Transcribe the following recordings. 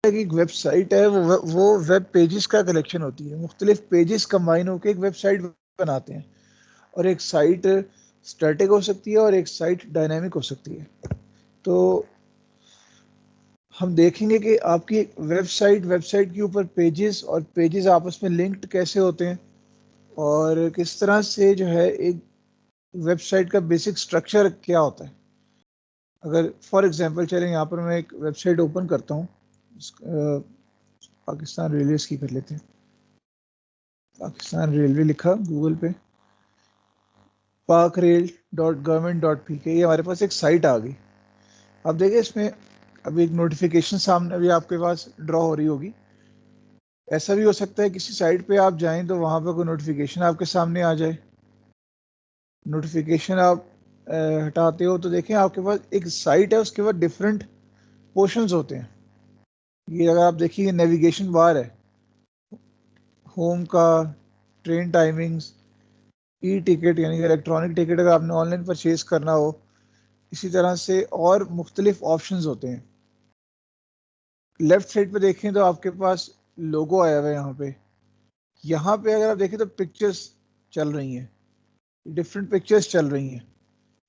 एक वेबसाइट है, वो वेब पेजेस का कलेक्शन होती है। मुख्तलिफ पेजेस कंबाइन होकर एक वेबसाइट बनाते हैं। और एक साइट स्टैटिक हो सकती है और एक साइट डायनामिक हो सकती है। तो हम देखेंगे कि आपकी वेबसाइट के ऊपर पेजेस और पेजेस आपस में लिंक्ड कैसे होते हैं, और किस तरह से जो है एक वेबसाइट का बेसिक स्ट्रक्चर क्या होता है। अगर फॉर एग्जांपल चलें, यहाँ पर मैं एक वेबसाइट ओपन करता हूँ, पाकिस्तान रेलवेज की कर लेते हैं। पाकिस्तान रेलवे लिखा गूगल पे, parkrail.government.pk, ये हमारे पास एक साइट आ गई। अब देखिए इसमें अभी एक नोटिफिकेशन सामने अभी आपके पास ड्रॉ हो रही होगी। ऐसा भी हो सकता है किसी साइट पे आप जाएं तो वहां पर कोई नोटिफिकेशन आपके सामने आ जाए। नोटिफिकेशन आप हटाते हो तो देखें आपके पास एक साइट है, उसके बाद डिफरेंट पोर्शंस होते हैं। ये अगर आप देखिए नेविगेशन बार है, होम का, ट्रेन टाइमिंग्स, ई टिकट यानी कि इलेक्ट्रॉनिक टिकट अगर आपने ऑनलाइन परचेज करना हो, इसी तरह से और मुख्तलिफ ऑप्शंस होते हैं। लेफ्ट साइड पे देखें तो आपके पास लोगो आया हुआ है यहाँ पे अगर आप देखें तो पिक्चर्स चल रही हैं, डिफरेंट पिक्चर्स चल रही हैं।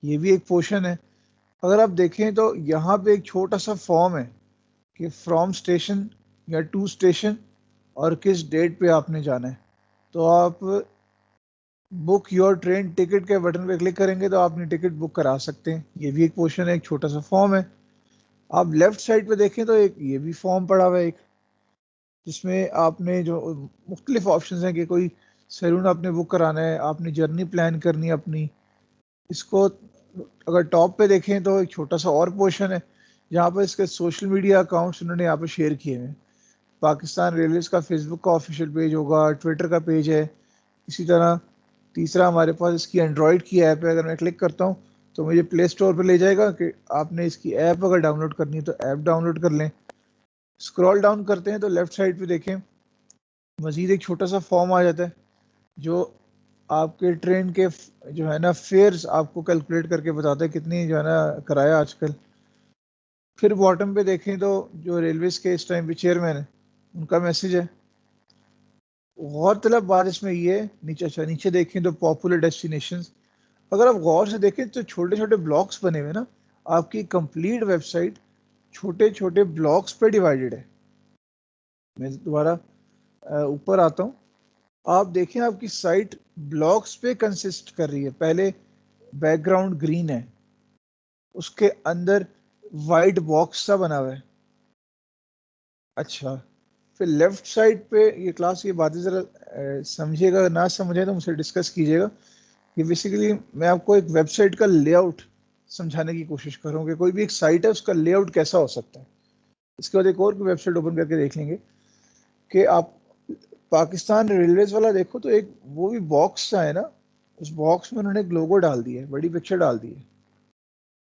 ये भी एक पोर्शन है। अगर आप देखें तो यहाँ पे एक छोटा सा फॉर्म है कि फ्रॉम स्टेशन या टू स्टेशन और किस डेट पे आपने जाना है। तो आप बुक योर ट्रेन टिकट के बटन पे क्लिक करेंगे तो आप अपनी टिकट बुक करा सकते हैं। ये भी एक पोर्शन है, एक छोटा सा फॉर्म है। आप लेफ्ट साइड पे देखें तो एक ये भी फॉर्म पड़ा हुआ है एक, जिसमें आपने जो मुख्तलिफ ऑप्शन हैं कि कोई सैलून आपने बुक कराना है, आपने जर्नी प्लान करनी है अपनी। इसको अगर टॉप पे देखें तो एक छोटा सा और पोर्शन है जहाँ पर इसके सोशल मीडिया अकाउंट्स उन्होंने यहाँ पर शेयर किए हैं। पाकिस्तान रेलवेज का फेसबुक का ऑफिशियल पेज होगा, ट्विटर का पेज है। इसी तरह तीसरा हमारे पास इसकी एंड्रॉयड की ऐप है। अगर मैं क्लिक करता हूँ तो मुझे प्ले स्टोर पर ले जाएगा कि आपने इसकी ऐप अगर डाउनलोड करनी है तो ऐप डाउनलोड कर लें। स्क्रॉल डाउन करते हैं तो लेफ्ट साइड पे देखें मजीद एक छोटा सा फॉर्म आ जाता है जो आपके ट्रेन के जो है ना फेयर्स आपको कैलकुलेट करके बताता है कितनी जो है ना किराया आजकल। फिर बॉटम पे देखें तो जो रेलवेज के इस टाइम पे चेयरमैन है उनका मैसेज है। गौरतलब बात इसमें ये नीचे देखें तो पॉपुलर डेस्टिनेशंस। अगर आप गौर से देखें तो छोटे छोटे ब्लॉक्स बने हुए ना, आपकी कंप्लीट वेबसाइट छोटे छोटे ब्लॉक्स पे डिवाइडेड है। मैं दोबारा ऊपर आता हूँ। आप देखें आपकी साइट ब्लॉक्स पे कंसिस्ट कर रही है। पहले बैकग्राउंड ग्रीन है, उसके अंदर वाइट बॉक्स सा बना हुआ है। अच्छा, फिर लेफ्ट साइड पे ये क्लास, ये बातें ज़रा समझिएगा, ना समझे तो मुझसे डिस्कस कीजिएगा। ये बेसिकली मैं आपको एक वेबसाइट का लेआउट समझाने की कोशिश कर रहा हूँ कि कोई भी एक साइट है उसका लेआउट कैसा हो सकता है। इसके बाद एक और वेबसाइट ओपन करके देख लेंगे कि आप पाकिस्तान रेलवेज वाला देखो तो एक वो भी बॉक्स सा है ना, उस बॉक्स में उन्होंने एक लोगो डाल दिया है, बड़ी पिक्चर डाल दी है।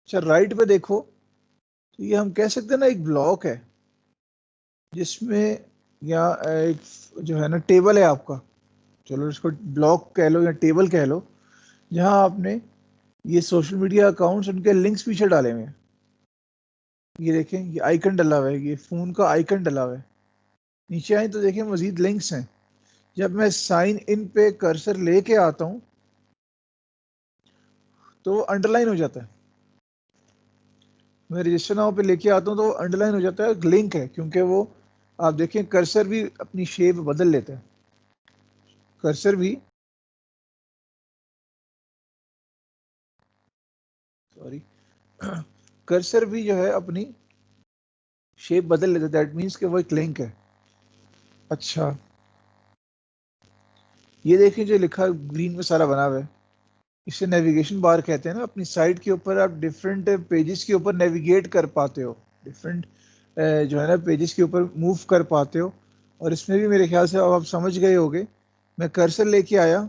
अच्छा, राइट पे देखो तो ये हम कह सकते हैं ना एक ब्लॉक है जिसमें या एक जो है ना टेबल है आपका, चलो इसको ब्लॉक कह लो या टेबल कह लो, जहां आपने ये सोशल मीडिया अकाउंट्स उनके लिंक्स पीछे डाले हुए हैं। ये देखें, ये आइकन डला हुआ है, ये फोन का आइकन डला हुआ है। नीचे आए तो देखें मजीद लिंक्स हैं। जब मैं साइन इन पे कर्सर लेके आता हूँ तो वो अंडरलाइन हो जाता है। मैं रजिस्टर नाउ पे लेके आता हूँ तो वो अंडरलाइन हो जाता है, लिंक है, क्योंकि वो आप देखें कर्सर भी अपनी शेप बदल लेता है। कर्सर भी, सॉरी, कर्सर भी जो है अपनी शेप बदल लेता है। दैट मीन्स कि वो एक लिंक है। अच्छा, ये देखिए जो लिखा ग्रीन में सारा बना हुआ है, इसे नेविगेशन बार कहते हैं ना। अपनी साइट के ऊपर आप डिफरेंट पेजेस के ऊपर नेविगेट कर पाते हो, डिफरेंट जो है ना पेजेस के ऊपर मूव कर पाते हो। और इसमें भी मेरे ख्याल से अब आप समझ गए होंगे, मैं कर्सर लेके आया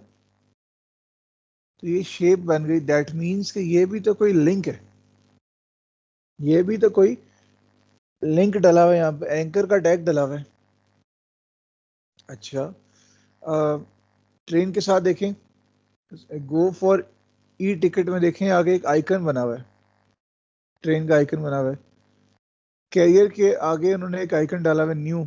तो ये शेप बन गई। दैट मीन्स कि ये भी तो कोई लिंक है, ये भी तो कोई लिंक डला हुआ है, यहाँ पे एंकर का टैग डला हुआ है। अच्छा, ट्रेन के साथ देखें, गो फॉर ई टिकट में देखें आगे एक आइकन बना हुआ है, ट्रेन का आइकन बना हुआ है। कैरियर के आगे उन्होंने एक आइकन डाला हुआ न्यू।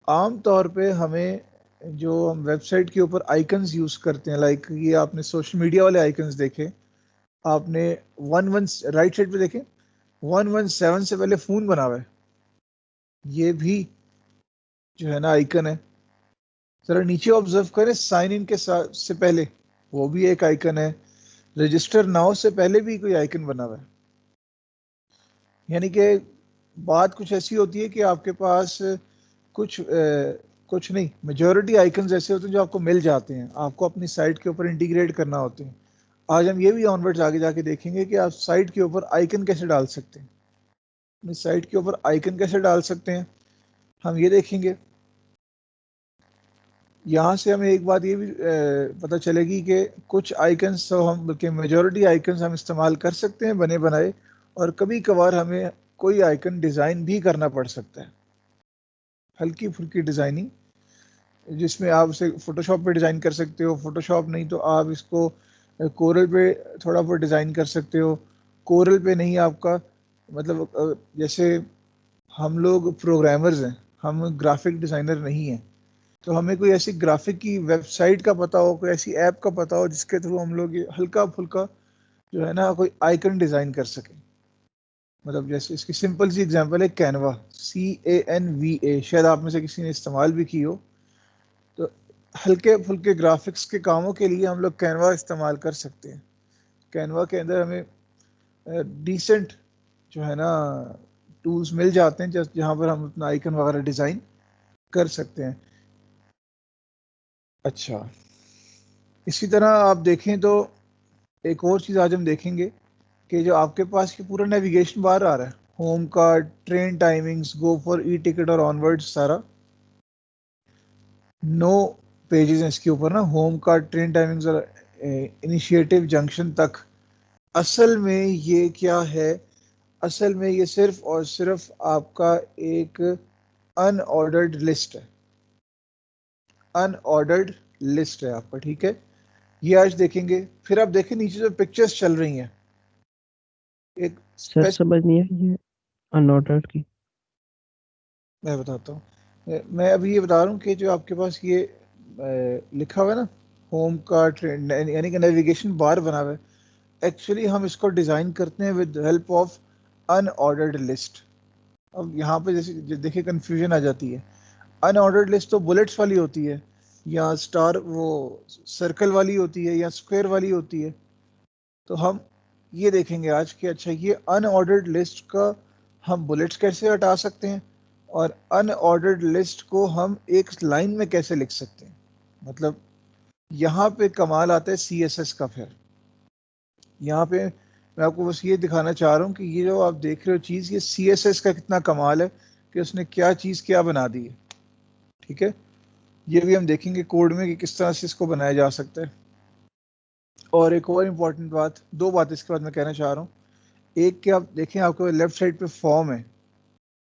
आम तौर पे हमें जो हम वेबसाइट के ऊपर आइकन्स यूज करते हैं, लाइक ये आपने सोशल मीडिया वाले आइकन्स देखे, आपने 11 राइट साइड पे देखे 117 से पहले फोन बना हुआ है, ये भी जो है ना आइकन है। जरा नीचे ऑब्जर्व करें, साइन इन के साथ से पहले वो भी एक आइकन है, रजिस्टर नाउ से पहले भी कोई आइकन बना हुआ है। यानी कि बात कुछ ऐसी होती है कि आपके पास कुछ नहीं, मेजॉरिटी आइकन्स ऐसे होते हैं जो आपको मिल जाते हैं, आपको अपनी साइट के ऊपर इंटीग्रेट करना होते हैं। आज हम ये भी ऑनवर्ड्स आगे जाके देखेंगे कि आप साइट के ऊपर आइकन कैसे डाल सकते हैं, अपनी साइट के ऊपर आइकन कैसे डाल सकते हैं, हम ये देखेंगे। यहाँ से हमें एक बात ये भी पता चलेगी कि कुछ आइकन्स तो हम, बल्कि मेजॉरिटी आइकन्स हम इस्तेमाल कर सकते हैं बने बनाए, और कभी कभार हमें कोई आइकन डिज़ाइन भी करना पड़ सकता है, हल्की फुल्की डिज़ाइनिंग, जिसमें आप उसे फोटोशॉप पे डिज़ाइन कर सकते हो, फोटोशॉप नहीं तो आप इसको कोरल पे थोड़ा बहुत डिज़ाइन कर सकते हो। कोरल पे नहीं, आपका मतलब जैसे हम लोग प्रोग्रामर्स हैं, हम ग्राफिक डिज़ाइनर नहीं हैं, तो हमें कोई ऐसी ग्राफिक की वेबसाइट का पता हो, कोई ऐसी ऐप का पता हो जिसके थ्रू हम लोग ये हल्का फुल्का जो है ना कोई आइकन डिज़ाइन कर सकें। मतलब जैसे इसकी सिंपल सी एग्जांपल है कैनवा, CANVA, शायद आप में से किसी ने इस्तेमाल भी की हो। तो हल्के फुल्के ग्राफिक्स के कामों के लिए हम लोग कैनवा इस्तेमाल कर सकते हैं। कैनवा के अंदर हमें डिसेंट जो है ना टूल्स मिल जाते हैं जहाँ पर हम अपना आइकन वगैरह डिज़ाइन कर सकते हैं। अच्छा, इसी तरह आप देखें तो एक और चीज़ आज हम देखेंगे कि जो आपके पास की पूरा नेविगेशन बार आ रहा है, होम का, train timings, go for e ticket और ऑनवर्ड्स, सारा 9 पेजेस हैं इसके ऊपर ना, होम का, ट्रेन टाइमिंग्स और इनिशिएटिव जंक्शन तक। असल में ये क्या है, असल में ये सिर्फ और सिर्फ आपका एक अनऑर्डर्ड लिस्ट है, अनऑर्डर्ड लिस्ट है आपका, ठीक है। ये आज देखेंगे। फिर आप देखें नीचे जो पिक्चर्स चल रही हैं, एक सर समझ नहीं आई ये अनऑर्डर्ड की। मैं बताता हूँ। मैं अभी ये बता रहा हूँ कि जो आपके पास ये लिखा हुआ है ना, होम का, ट्रेन, यानी कि नेविगेशन बार बना हुआ है, एक्चुअली हम इसको डिज़ाइन करते हैं with help of unordered list. अब यहाँ पे जैसे देखिए कंफ्यूजन आ जाती है, अनऑर्डर्ड लिस्ट तो बुलेट्स वाली होती है, या स्टार वो सर्कल वाली होती है, या स्क्वायर वाली होती है। तो हम ये देखेंगे आज कि अच्छा ये अनऑर्डर्ड लिस्ट का हम बुलेट्स कैसे हटा सकते हैं, और अनऑर्डर्ड लिस्ट को हम एक लाइन में कैसे लिख सकते हैं। मतलब यहाँ पे कमाल आता है CSS का। फिर यहाँ पे मैं आपको बस ये दिखाना चाह रहा हूँ कि ये जो आप देख रहे हो चीज़, ये CSS का कितना कमाल है कि उसने क्या चीज़ क्या बना दी है, ठीक है। ये भी हम देखेंगे कोड में कि किस तरह से इसको बनाया जा सकता है। और एक और इम्पॉर्टेंट बात, दो बात इसके बाद मैं कहना चाह रहा हूँ। एक कि आप देखें, आपको लेफ्ट साइड पे फॉर्म है,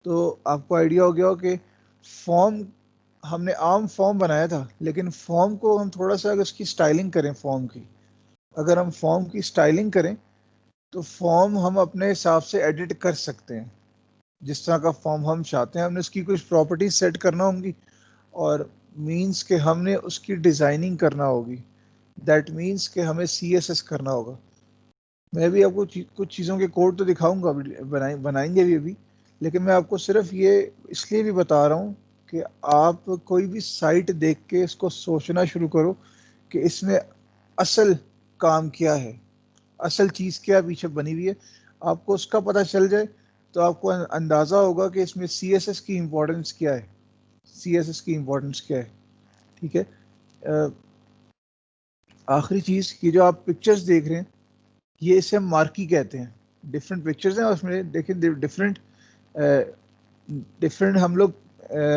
तो आपको आइडिया हो गया हो कि फॉर्म, हमने आम फॉर्म बनाया था, लेकिन फॉर्म को हम थोड़ा सा अगर उसकी स्टाइलिंग करें, फॉर्म की अगर हम फॉर्म की स्टाइलिंग करें तो फॉर्म हम अपने हिसाब से एडिट कर सकते हैं, जिस तरह का फॉर्म हम चाहते हैं। हमने उसकी कुछ प्रॉपर्टीज सेट करना होंगी, और मीन्स के हमने उसकी डिज़ाइनिंग करना होगी, दैट मीन्स के हमें CSS करना होगा। मैं भी आपको कुछ चीज़ों के कोड तो दिखाऊंगा, बनाएंगे भी अभी, लेकिन मैं आपको सिर्फ ये इसलिए भी बता रहा हूँ कि आप कोई भी साइट देख के इसको सोचना शुरू करो कि इसमें असल काम क्या है, असल चीज़ क्या पीछे बनी हुई है। आपको उसका पता चल जाए तो आपको अंदाज़ा होगा कि इसमें CSS की इम्पोर्टेंस क्या है, CSS की इम्पोर्टेंस क्या है, ठीक है। आखिरी चीज़ की जो आप पिक्चर्स देख रहे हैं, ये इसे हम मार्की कहते हैं। डिफरेंट पिक्चर्स हैं उसमें, देखें डिफरेंट डिफरेंट हम लोग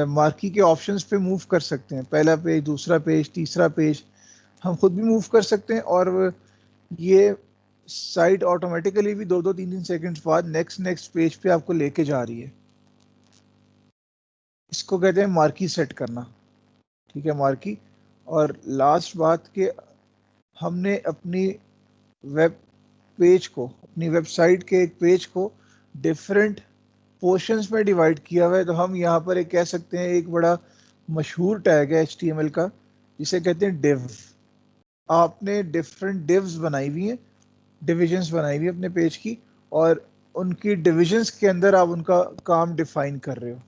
मार्की के ऑप्शंस पे मूव कर सकते हैं, पहला पेज, दूसरा पेज, तीसरा पेज, हम खुद भी मूव कर सकते हैं। और ये साइट ऑटोमेटिकली भी 2-2 3-3 सेकंड्स बाद नेक्स्ट नेक्स्ट पेज पे आपको लेके जा रही है। इसको कहते हैं मार्की सेट करना, ठीक है, मार्की। और लास्ट बात कि हमने अपनी वेब पेज को, अपनी वेबसाइट के एक पेज को डिफरेंट पोर्शंस में डिवाइड किया हुआ है। तो हम यहाँ पर एक कह सकते हैं, एक बड़ा मशहूर टैग है HTML का जिसे कहते हैं div। आपने डिफरेंट divs बनाई हुई हैं, डिविजन्स बनाई हुई अपने पेज की, और उनकी डिविजन्स के अंदर आप उनका काम डिफाइन कर रहे हो।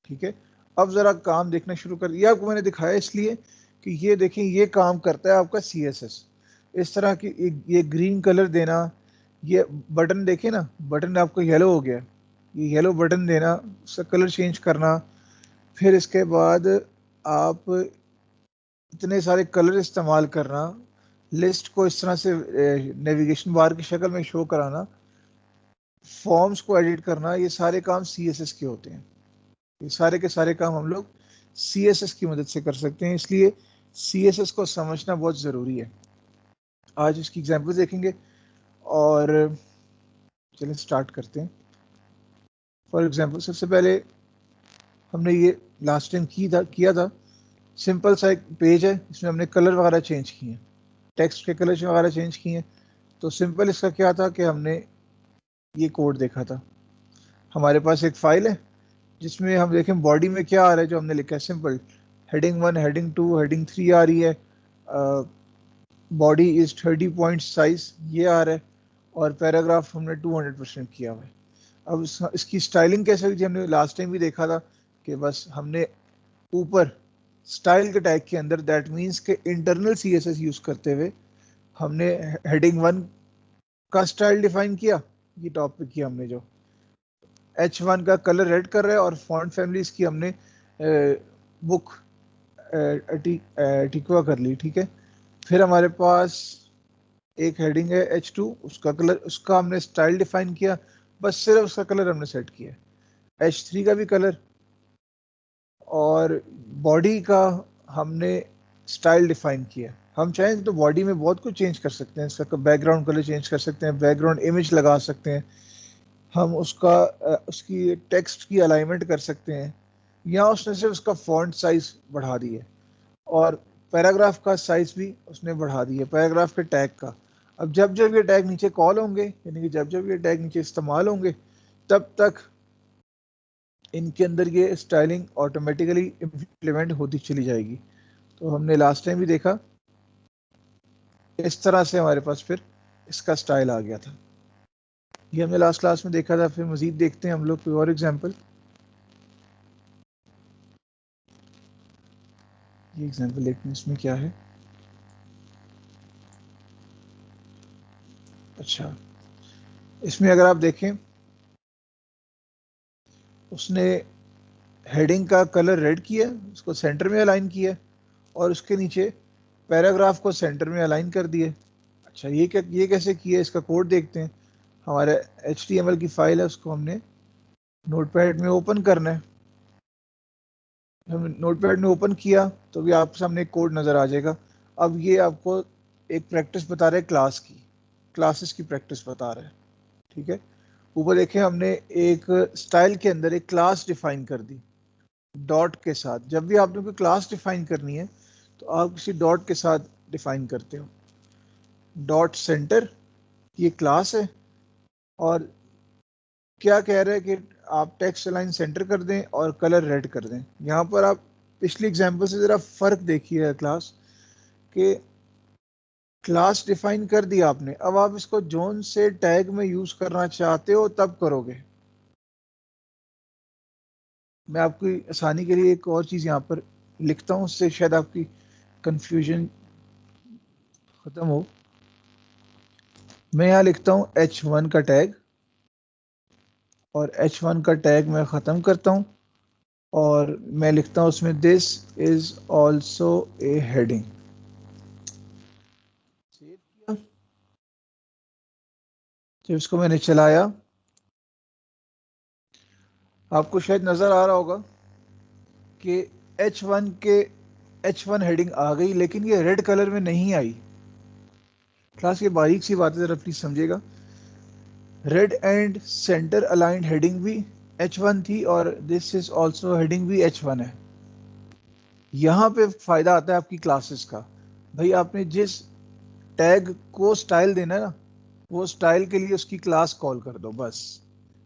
ठीक है, अब जरा काम देखना शुरू कर दिया। आपको मैंने दिखाया इसलिए कि ये देखें, ये काम करता है आपका CSS। इस तरह की ये ग्रीन कलर देना, ये बटन देखे ना, बटन आपको येलो हो गया, ये येलो बटन देना, उसका कलर चेंज करना, फिर इसके बाद आप इतने सारे कलर इस्तेमाल करना, लिस्ट को इस तरह से नेविगेशन बार की शक्ल में शो कराना, फॉर्म्स को एडिट करना, ये सारे काम CSS के होते हैं। ये सारे के सारे काम हम लोग CSS की मदद से कर सकते हैं, इसलिए CSS को समझना बहुत ज़रूरी है। आज इसकी एग्जांपल देखेंगे और चलिए स्टार्ट करते हैं। फॉर एग्जांपल सबसे पहले हमने ये लास्ट टाइम किया था, सिंपल सा एक पेज है, इसमें हमने कलर वगैरह चेंज किए हैं, टेक्स्ट के कलर वगैरह चेंज किए हैं। तो सिंपल इसका क्या था कि हमने ये कोड देखा था। हमारे पास एक फाइल है जिसमें हम देखें बॉडी में क्या आ रहा है, जो हमने लिखा है सिंपल हेडिंग 1, हेडिंग 2, हेडिंग 3 आ रही है, बॉडी इज 30 पॉइंट साइज ये आ रहा है, और पैराग्राफ हमने 200% किया हुआ है। अब इसकी स्टाइलिंग कैसे हुई थी, हमने लास्ट टाइम भी देखा था कि बस हमने ऊपर स्टाइल के टैग के अंदर, दैट मीन्स के इंटरनल CSS यूज करते हुए हमने हेडिंग 1 का स्टाइल डिफाइन किया, ये टॉप पे किया हमने, जो H1 का कलर रेड कर रहा है, और फॉन्ट फैमिलीज की हमने बुक टिकवा कर ली। ठीक है, फिर हमारे पास एक हेडिंग है H2, उसका कलर, उसका हमने स्टाइल डिफाइन किया, बस सिर्फ उसका कलर हमने सेट किया। H3 का भी कलर, और बॉडी का हमने स्टाइल डिफाइन किया। हम चाहें तो बॉडी में बहुत कुछ चेंज कर सकते हैं, इसका बैकग्राउंड कलर चेंज कर सकते हैं, बैकग्राउंड इमेज लगा सकते हैं, हम उसकी टेक्स्ट की अलाइनमेंट कर सकते हैं, या उसने सिर्फ उसका फॉन्ट साइज बढ़ा दी है, और पैराग्राफ का साइज भी उसने बढ़ा दी है, पैराग्राफ के टैग का। अब जब जब ये टैग नीचे कॉल होंगे, यानी कि जब जब ये टैग नीचे इस्तेमाल होंगे, तब तक इनके अंदर ये स्टाइलिंग ऑटोमेटिकली इम्प्लीमेंट होती चली जाएगी। तो हमने लास्ट टाइम भी देखा, इस तरह से हमारे पास फिर इसका स्टाइल आ गया था। ये हमने लास्ट क्लास में देखा था। फिर मजीद देखते हैं हम लोग कोई और एग्जांपल। ये एग्जांपल देखते हैं, इसमें क्या है। अच्छा, इसमें अगर आप देखें, उसने हेडिंग का कलर रेड किया, उसको सेंटर में अलाइन किया, और उसके नीचे पैराग्राफ को सेंटर में अलाइन कर दिए। अच्छा, ये कैसे किया, इसका कोड देखते हैं। हमारे HTML की फाइल है, उसको हमने नोटपैड में ओपन करना है। हमने नोटपैड में ओपन किया तो भी आपके सामने एक कोड नज़र आ जाएगा। अब ये आपको एक प्रैक्टिस बता रहा है, क्लासेस की प्रैक्टिस बता रहा है। ठीक है, ऊपर देखें, हमने एक स्टाइल के अंदर एक क्लास डिफाइन कर दी डॉट के साथ। जब भी आपने कोई क्लास डिफाइन करनी है तो आप किसी डॉट के साथ डिफाइन करते हो। डॉट सेंटर ये क्लास है, और क्या कह रहे हैं कि आप टेक्स्ट लाइन सेंटर कर दें और कलर रेड कर दें। यहाँ पर आप पिछली एग्जांपल से ज़रा फ़र्क देखिए क्लास के, क्लास डिफाइन कर दिया आपने, अब आप इसको जोन से टैग में यूज़ करना चाहते हो तब करोगे। मैं आपकी आसानी के लिए एक और चीज़ यहाँ पर लिखता हूँ, उससे शायद आपकी कंफ्यूजन ख़त्म हो। मैं यहाँ लिखता हूँ H1 का टैग, और H1 का टैग मैं ख़त्म करता हूँ, और मैं लिखता हूँ उसमें this is also a heading. Save किया, जब इसको मैंने चलाया, आपको शायद नज़र आ रहा होगा कि H1 हेडिंग आ गई, लेकिन ये रेड कलर में नहीं आई। क्लास की बारीक सी बातें ज़रा प्लीज समझिएगा। Red and centre aligned heading भी H1 थी, और दिस इज ऑल्सो हेडिंग भी H1 है। यहाँ पे फायदा आता है आपकी क्लासेस का। भाई आपने जिस टैग को स्टाइल देना है ना, वो स्टाइल के लिए उसकी क्लास कॉल कर दो बस।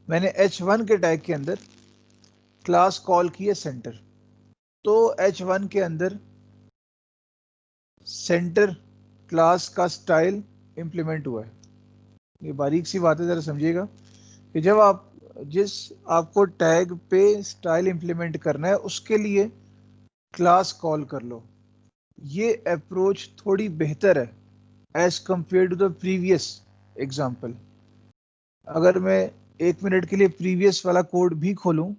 मैंने h1 के टैग के अंदर क्लास कॉल की है सेंटर, तो h1 के अंदर सेंटर क्लास का स्टाइल इंप्लीमेंट हुआ है। ये बारीक सी बात है, जरा समझिएगा कि जब आप जिस आपको टैग पे स्टाइल इंप्लीमेंट करना है उसके लिए क्लास कॉल कर लो। ये अप्रोच थोड़ी बेहतर है as compare to the previous example. अगर मैं 1 मिनट के लिए प्रीवियस वाला कोड भी खोलूं,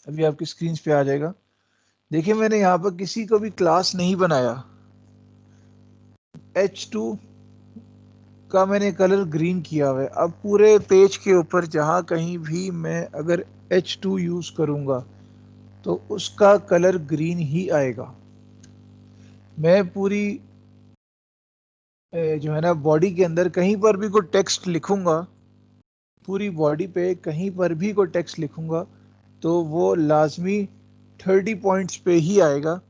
अभी आपकी स्क्रीन पे आ जाएगा। देखिए मैंने यहाँ पर किसी को भी क्लास नहीं बनाया, h2 का मैंने कलर ग्रीन किया हुआ है। अब पूरे पेज के ऊपर जहाँ कहीं भी मैं अगर h2 यूज करूंगा तो उसका कलर ग्रीन ही आएगा। मैं पूरी जो है ना बॉडी के अंदर कहीं पर भी कोई टेक्स्ट लिखूंगा, पूरी बॉडी पे कहीं पर भी कोई टेक्स्ट लिखूंगा तो वो लाजमी 30 पॉइंट्स पे ही आएगा,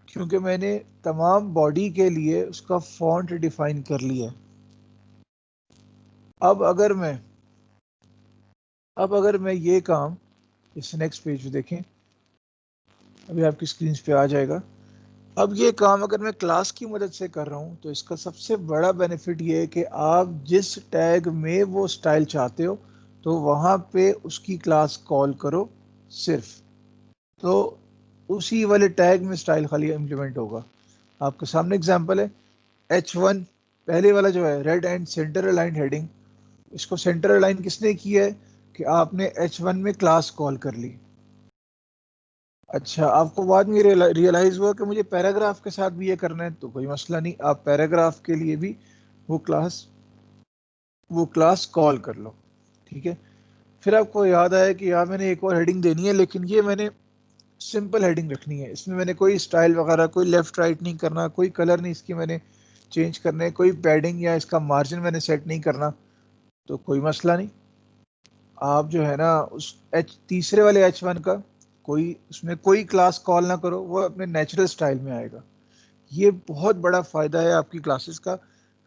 क्योंकि मैंने तमाम बॉडी के लिए उसका फॉन्ट डिफाइन कर लिया है। अब अगर मैं ये काम इस नेक्स्ट पेज पे देखें, अभी आपकी स्क्रीन पे आ जाएगा। अब ये काम अगर मैं क्लास की मदद से कर रहा हूँ तो इसका सबसे बड़ा बेनिफिट ये है कि आप जिस टैग में वो स्टाइल चाहते हो तो वहाँ पे उसकी क्लास कॉल करो सिर्फ, तो उसी वाले टैग में स्टाइल खाली इम्प्लीमेंट होगा। आपके सामने एग्जांपल है h1, पहले वाला जो है red and centre align heading, इसको सेंटर अलाइन किसने किया है कि आपने h1 में क्लास कॉल कर ली। अच्छा, आपको बाद में रियलाइज हुआ कि मुझे पैराग्राफ के साथ भी ये करना है, तो कोई मसला नहीं, आप पैराग्राफ के लिए भी वो क्लास कॉल कर लो। ठीक है, फिर आपको याद आया कि यार मैंने एक और हेडिंग देनी है, लेकिन ये मैंने सिंपल हेडिंग रखनी है, इसमें मैंने कोई स्टाइल वगैरह कोई लेफ्ट राइट नहीं करना, कोई कलर नहीं इसकी मैंने चेंज करना है, कोई पैडिंग या इसका मार्जिन मैंने सेट नहीं करना, तो कोई मसला नहीं। आप जो है ना उस तीसरे वाले h1 का कोई उसमें कोई क्लास कॉल ना करो, वो अपने नेचुरल स्टाइल में आएगा। ये बहुत बड़ा फायदा है आपकी क्लासेस का।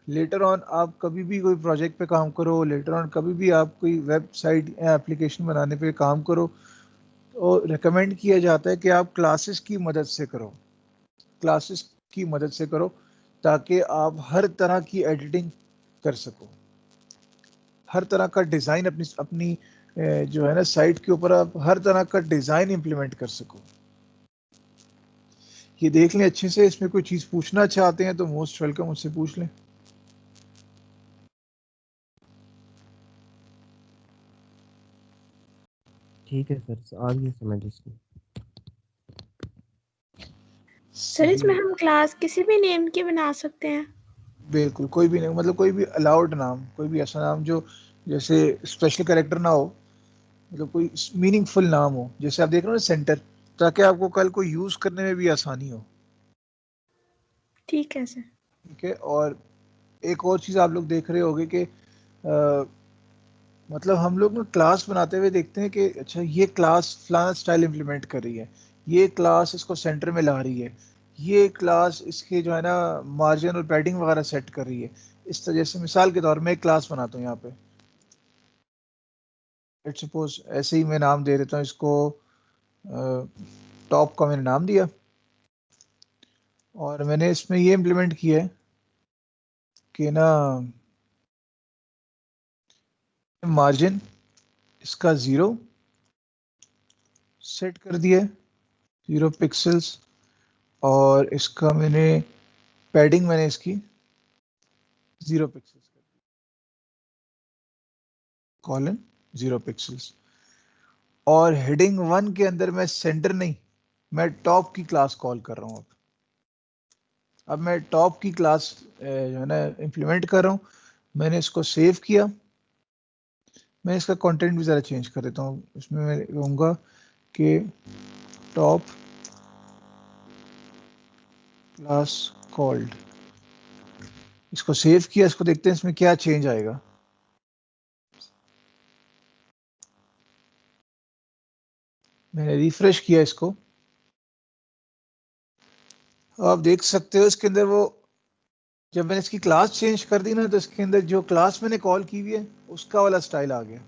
लेटर ऑन आप कभी भी कोई प्रोजेक्ट पे काम करो, लेटर ऑन कभी भी आप कोई वेबसाइट या एप्लीकेशन बनाने पे काम करो, तो रिकमेंड किया जाता है कि आप क्लासेस की मदद से करो, क्लासेस की मदद से करो, ताकि आप हर तरह की एडिटिंग कर सको, हर तरह का डिज़ाइन अपनी अपनी जो है ना साइट के ऊपर आप हर तरह का डिज़ाइन इंप्लीमेंट कर सको। ये देख लें अच्छे से, इसमें कोई चीज़ पूछना चाहते हैं तो मोस्ट वेलकम, मुझसे पूछ लें। ठीक है सर, आ गई समझ इसकी। सर इसमें हम क्लास किसी भी नेम की बना सकते हैं? बिल्कुल, कोई भी नहीं, मतलब कोई भी अलाउड नाम, कोई भी ऐसा नाम जो जैसे स्पेशल कैरेक्टर ना हो, मतलब कोई मीनिंगफुल नाम हो, जैसे आप देख रहे हो ना सेंटर, ताकि आपको कल को यूज़ करने में भी आसानी हो। ठीक है सर। ठीक है, और एक और चीज़ आप लोग देख रहे होंगे कि मतलब हम लोग ना क्लास बनाते हुए देखते हैं कि अच्छा ये क्लास फलाना स्टाइल इंप्लीमेंट कर रही है, ये क्लास इसको सेंटर में ला रही है, ये क्लास इसके जो है ना मार्जिन और पैडिंग वगैरह सेट कर रही है। इस तरह से मिसाल के तौर में एक क्लास बनाता हूँ यहाँ पे, लेट्स सपोज ऐसे ही मैं नाम दे देता हूँ इसको, टॉप का मैंने नाम दिया, और मैंने इसमें ये इम्प्लीमेंट किया है कि ना मार्जिन इसका 0 सेट कर दिया है, 0 पिक्सल्स, और इसका मैंने पैडिंग मैंने इसकी 0 पिक्सल्स कर दी, कॉलन 0 पिक्सल्स। और हेडिंग 1 के अंदर मैं सेंटर नहीं, मैं टॉप की क्लास कॉल कर रहा हूँ। अब मैं टॉप की क्लास जो है ना इम्प्लीमेंट कर रहा हूँ, मैंने इसको सेव किया। मैं इसका कंटेंट भी ज़रा चेंज कर देता हूँ, इसमें मैं कहूँगा कि टॉप क्लास कॉल्ड, इसको सेव किया, इसको देखते हैं इसमें क्या चेंज आएगा। मैंने रिफ्रेश किया इसको, आप देख सकते हो इसके अंदर वो जब मैंने इसकी क्लास चेंज कर दी ना तो इसके अंदर जो क्लास मैंने कॉल की हुई है उसका वाला स्टाइल आ गया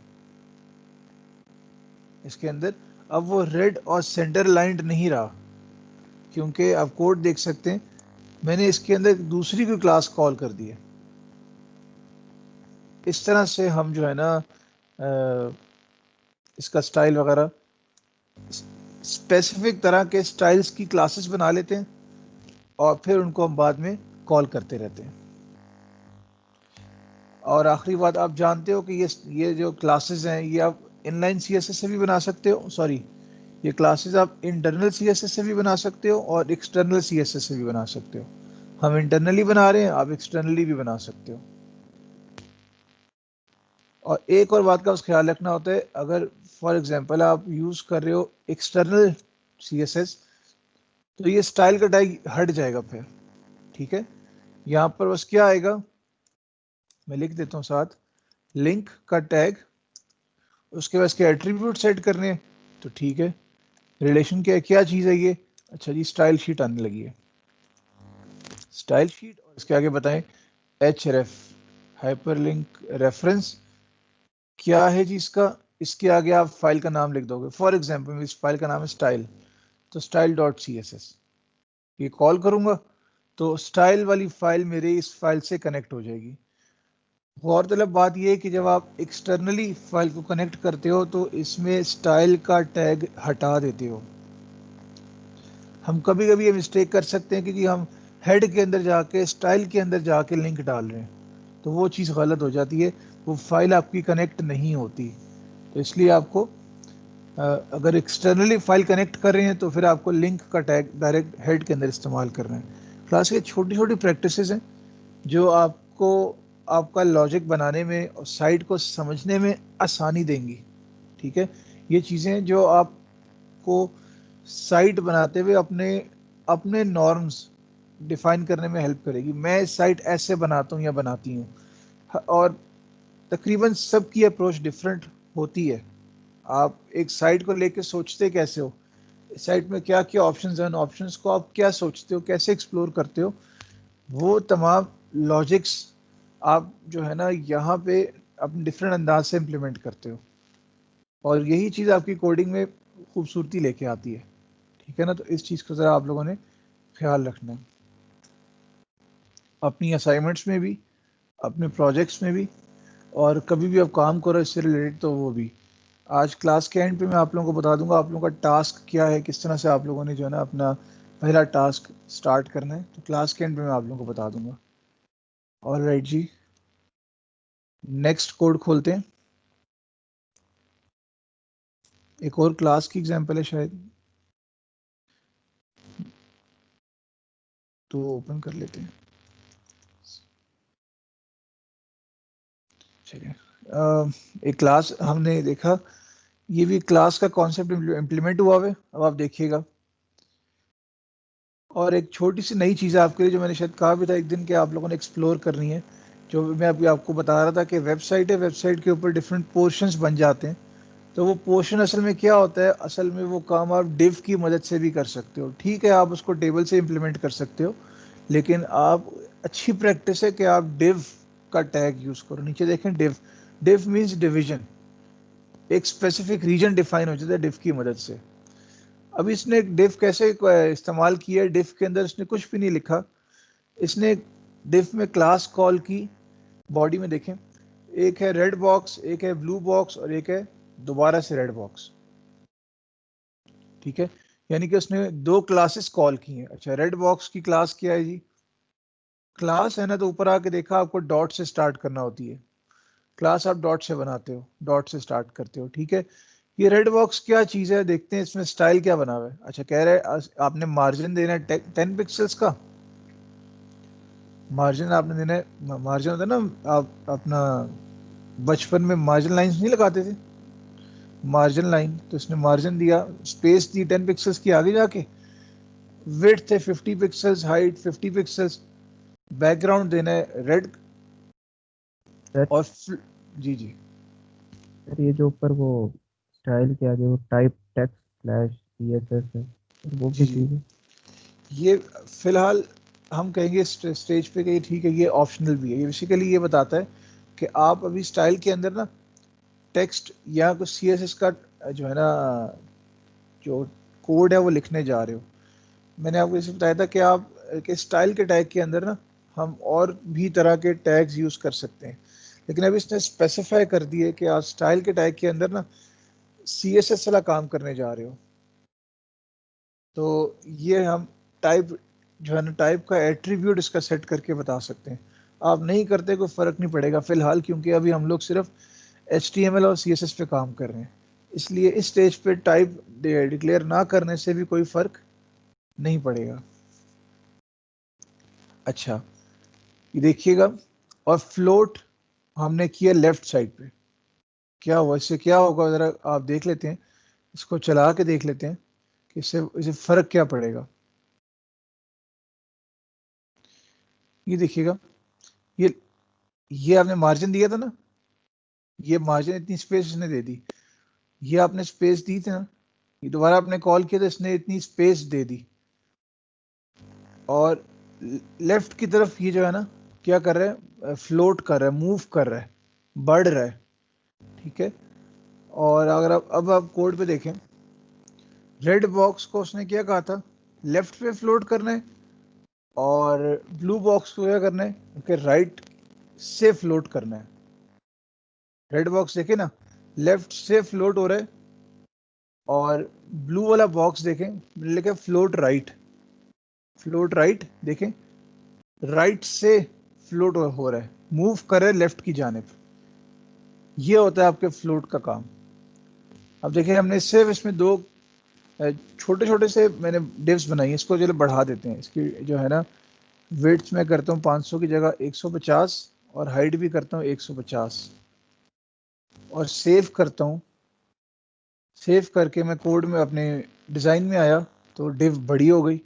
इसके अंदर। अब वो रेड और सेंटर लाइंड नहीं रहा, क्योंकि आप कोड देख सकते हैं मैंने इसके अंदर दूसरी कोई क्लास कॉल कर दी है। इस तरह से हम जो है ना इसका स्टाइल वगैरह स्पेसिफिक तरह के स्टाइल्स की क्लासेस बना लेते हैं और फिर उनको हम बाद में कॉल करते रहते हैं। और आखिरी बात, आप जानते हो कि ये जो क्लासेस हैं ये आप इनलाइन सीएसएस से भी बना सकते हो, सॉरी ये क्लासेस आप इंटरनल सीएसएस से भी बना सकते हो और एक्सटर्नल सीएसएस से भी बना सकते हो। हम इंटरनली बना रहे हैं, आप एक्सटर्नली भी बना सकते हो। और एक और बात का उस ख्याल रखना होता है, अगर फॉर एग्जांपल आप यूज़ कर रहे हो एक्सटर्नल सीएसएस तो ये स्टाइल का टैग हट जाएगा फिर, ठीक है। यहाँ पर बस क्या आएगा, मैं लिख देता हूँ साथ, लिंक का टैग, उसके बाद इसके एट्रीब्यूट सेट करने हैं तो ठीक है। रिलेशन क्या चीज़ है ये, अच्छा जी स्टाइल शीट आने लगी है, स्टाइल शीट। और इसके आगे बताएं href हाइपरलिंक रेफरेंस क्या है जी इसका, इसके आगे आप फाइल का नाम लिख दोगे। फॉर एग्जांपल इस फाइल का नाम है स्टाइल, तो style dot C S S, ये कॉल करूंगा तो स्टाइल वाली फाइल मेरे इस फाइल से कनेक्ट हो जाएगी। गौरतलब बात यह है कि जब आप एक्सटर्नली फाइल को कनेक्ट करते हो तो इसमें स्टाइल का टैग हटा देते हो। हम कभी कभी ये मिस्टेक कर सकते हैं कि हम हेड के अंदर जाके स्टाइल के अंदर जाके लिंक डाल रहे हैं, तो वो चीज़ गलत हो जाती है, वो फाइल आपकी कनेक्ट नहीं होती। तो इसलिए आपको अगर एक्सटर्नली फाइल कनेक्ट कर रहे हैं तो फिर आपको लिंक का टैग डायरेक्ट हेड के अंदर इस्तेमाल करना है। क्लास के छोटी छोटी प्रैक्टिसेस हैं जो आपको आपका लॉजिक बनाने में और साइट को समझने में आसानी देंगी, ठीक है। ये चीज़ें जो आपको साइट बनाते हुए अपने अपने नॉर्म्स डिफाइन करने में हेल्प करेगी। मैं साइट ऐसे बनाता हूँ या बनाती हूँ, और तकरीबन सबकी अप्रोच डिफरेंट होती है। आप एक साइट को लेके सोचते कैसे हो, साइट में क्या क्या ऑप्शंस हैं, उन ऑप्शंस को आप क्या सोचते हो, कैसे एक्सप्लोर करते हो, वो तमाम लॉजिक्स आप जो है ना यहाँ पे अपने डिफरेंट अंदाज से इम्प्लीमेंट करते हो, और यही चीज़ आपकी कोडिंग में खूबसूरती लेके आती है, ठीक है ना। तो इस चीज़ को ज़रा आप लोगों ने ख्याल रखना है अपनी असाइनमेंट्स में भी, अपने प्रोजेक्ट्स में भी, और कभी भी आप काम करो इससे रिलेटेड तो वो भी। आज क्लास के एंड पे मैं आप लोगों को बता दूंगा आप लोगों का टास्क क्या है, किस तरह से आप लोगों ने जो है ना अपना पहला टास्क स्टार्ट करना है, तो क्लास के एंड पे मैं आप लोगों को बता दूंगा। ऑल राइट जी, नेक्स्ट कोड खोलते हैं। एक और क्लास की एग्जांपल है शायद, तो ओपन कर लेते हैं। चलिए एक क्लास हमने देखा, ये भी क्लास का कॉन्सेप्ट इम्प्लीमेंट हुआ है, अब आप देखिएगा। और एक छोटी सी नई चीज़ है आपके लिए जो मैंने शायद कहा भी था एक दिन कि आप लोगों ने एक्सप्लोर करनी है, जो मैं अभी आपको बता रहा था कि वेबसाइट है, वेबसाइट के ऊपर डिफरेंट पोर्शंस बन जाते हैं। तो वो पोर्शन असल में क्या होता है, असल में वो काम आप डिव की मदद से भी कर सकते हो। ठीक है आप उसको टेबल से इम्प्लीमेंट कर सकते हो, लेकिन आप अच्छी प्रैक्टिस है कि आप डिव का टैग यूज़ करो। नीचे देखें डिव, डिव मीन्स डिवीजन, एक स्पेसिफिक रीजन डिफाइन हो जाता है डिव की मदद से। अब इसने डिव कैसे इस्तेमाल किया है, डिव के अंदर इसने कुछ भी नहीं लिखा, इसने डिव में क्लास कॉल की। बॉडी में देखें एक है रेड बॉक्स, एक है ब्लू बॉक्स और एक है दोबारा से रेड बॉक्स, ठीक है। यानी कि उसने दो क्लासेस कॉल की हैं। अच्छा रेड बॉक्स की क्लास क्या है जी, क्लास है ना, तो ऊपर आके देखा आपको डॉट से स्टार्ट करना होती है, क्लास आप डॉट से बनाते हो, डॉट से स्टार्ट करते हो, ठीक है। ये रेड बॉक्स क्या चीज़ है, देखते हैं इसमें स्टाइल क्या बना हुआ है। अच्छा कह रहे हैं आपने मार्जिन देना है 10 पिक्सल्स का, मार्जिन आपने देना है, मार्जिन होता है ना, आप अपना बचपन में मार्जिन लाइंस नहीं लगाते थे, मार्जिन लाइन, तो इसने मार्जिन दिया, स्पेस दी 10 पिक्सल्स की, आगे जाके विड्थ है 50 पिक्सल्स, हाइट 50 पिक्सल्स, बैकग्राउंड देना है रेड, सर और जी जी सर ये जो ऊपर वो स्टाइल के आगे वो टाइप टेक्स्ट स्लैश सीएसएस है, सर वो जी क्या जी, चीज़ है? ये फिलहाल हम कहेंगे स्टेज पे कि ठीक है ये ऑप्शनल भी है। ये बेसिकली ये बताता है कि आप अभी स्टाइल के अंदर ना टेक्स्ट या कुछ CSS का जो है ना जो कोड है वो लिखने जा रहे हो। मैंने आपको इसे बताया था कि आप के स्टाइल के टैग के अंदर ना हम और भी तरह के टैग्स यूज कर सकते हैं, लेकिन अब इसने स्पेसिफाई कर दिए कि आप स्टाइल के टैग के अंदर ना CSS वाला काम करने जा रहे हो। तो ये हम टाइप जो है ना टाइप का एट्रीब्यूट इसका सेट करके बता सकते हैं। आप नहीं करते कोई फ़र्क नहीं पड़ेगा फ़िलहाल, क्योंकि अभी हम लोग सिर्फ HTML और CSS पे काम कर रहे हैं, इसलिए इस स्टेज पे टाइप डिक्लेयर ना करने से भी कोई फ़र्क नहीं पड़ेगा। अच्छा, ये देखिएगा, और फ्लोट हमने किया लेफ्ट साइड पे। क्या हुआ, इससे क्या होगा ज़रा आप देख लेते हैं, इसको चला के देख लेते हैं कि इससे फ़र्क क्या पड़ेगा। ये देखिएगा, ये ये आपने मार्जिन दिया था ना, ये मार्जिन इतनी स्पेस इसने दे दी, ये आपने स्पेस दी थी ना, ये दोबारा आपने कॉल किया तो इसने इतनी स्पेस दे दी, और लेफ्ट की तरफ ये जो है ना क्या कर रहा है, फ्लोट कर रहा है, मूव कर रहा है, बढ़ रहा है, ठीक है। और अगर अब आप कोड पे देखें, रेड बॉक्स को उसने क्या कहा था, लेफ्ट पे फ्लोट करना है, और ब्लू बॉक्स को क्या करना है कि राइट से फ्लोट करना है। रेड बॉक्स देखे ना, लेफ्ट से फ्लोट हो रहा है, और ब्लू वाला बॉक्स देखें लिखा फ्लोट राइट, फ्लोट राइट देखें, राइट से फ्लोट हो रहा है, मूव कर रहा है लेफ्ट की जानिब। ये होता है आपके फ्लोट का काम। अब देखिए हमने सिर्फ इसमें दो छोटे छोटे से मैंने डिव्स बनाई, इसको चलो बढ़ा देते हैं। इसकी जो है ना विड्थ में करता हूँ 500 की जगह 150, और हाइट भी करता हूँ 150, और सेव करता हूँ। सेव करके मैं कोड में अपने डिज़ाइन में आया तो डिव बड़ी हो गई।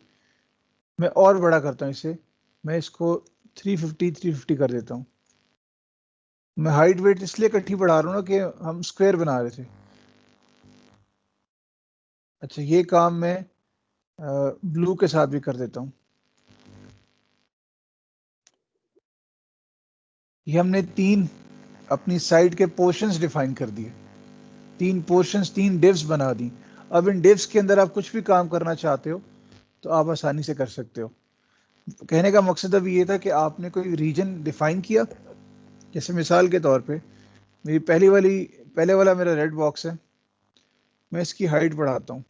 मैं और बड़ा करता हूँ इसे, मैं इसको 350 कर देता हूँ। मैं हाइट वेट इसलिए इकट्ठी बढ़ा रहा हूँ ना कि हम स्क्वायर बना रहे थे। अच्छा, ये काम मैं ब्लू के साथ भी कर देता हूँ। ये हमने तीन अपनी साइड के पोर्शंस डिफाइन कर दिए, तीन पोर्शंस, तीन डिव्स बना दी। अब इन डिव्स के अंदर आप कुछ भी काम करना चाहते हो तो आप आसानी से कर सकते हो। कहने का मकसद अभी ये था कि आपने कोई रीजन डिफाइन किया, जैसे मिसाल के तौर पे मेरी पहले वाला मेरा रेड बॉक्स है, मैं इसकी हाइट बढ़ाता हूँ,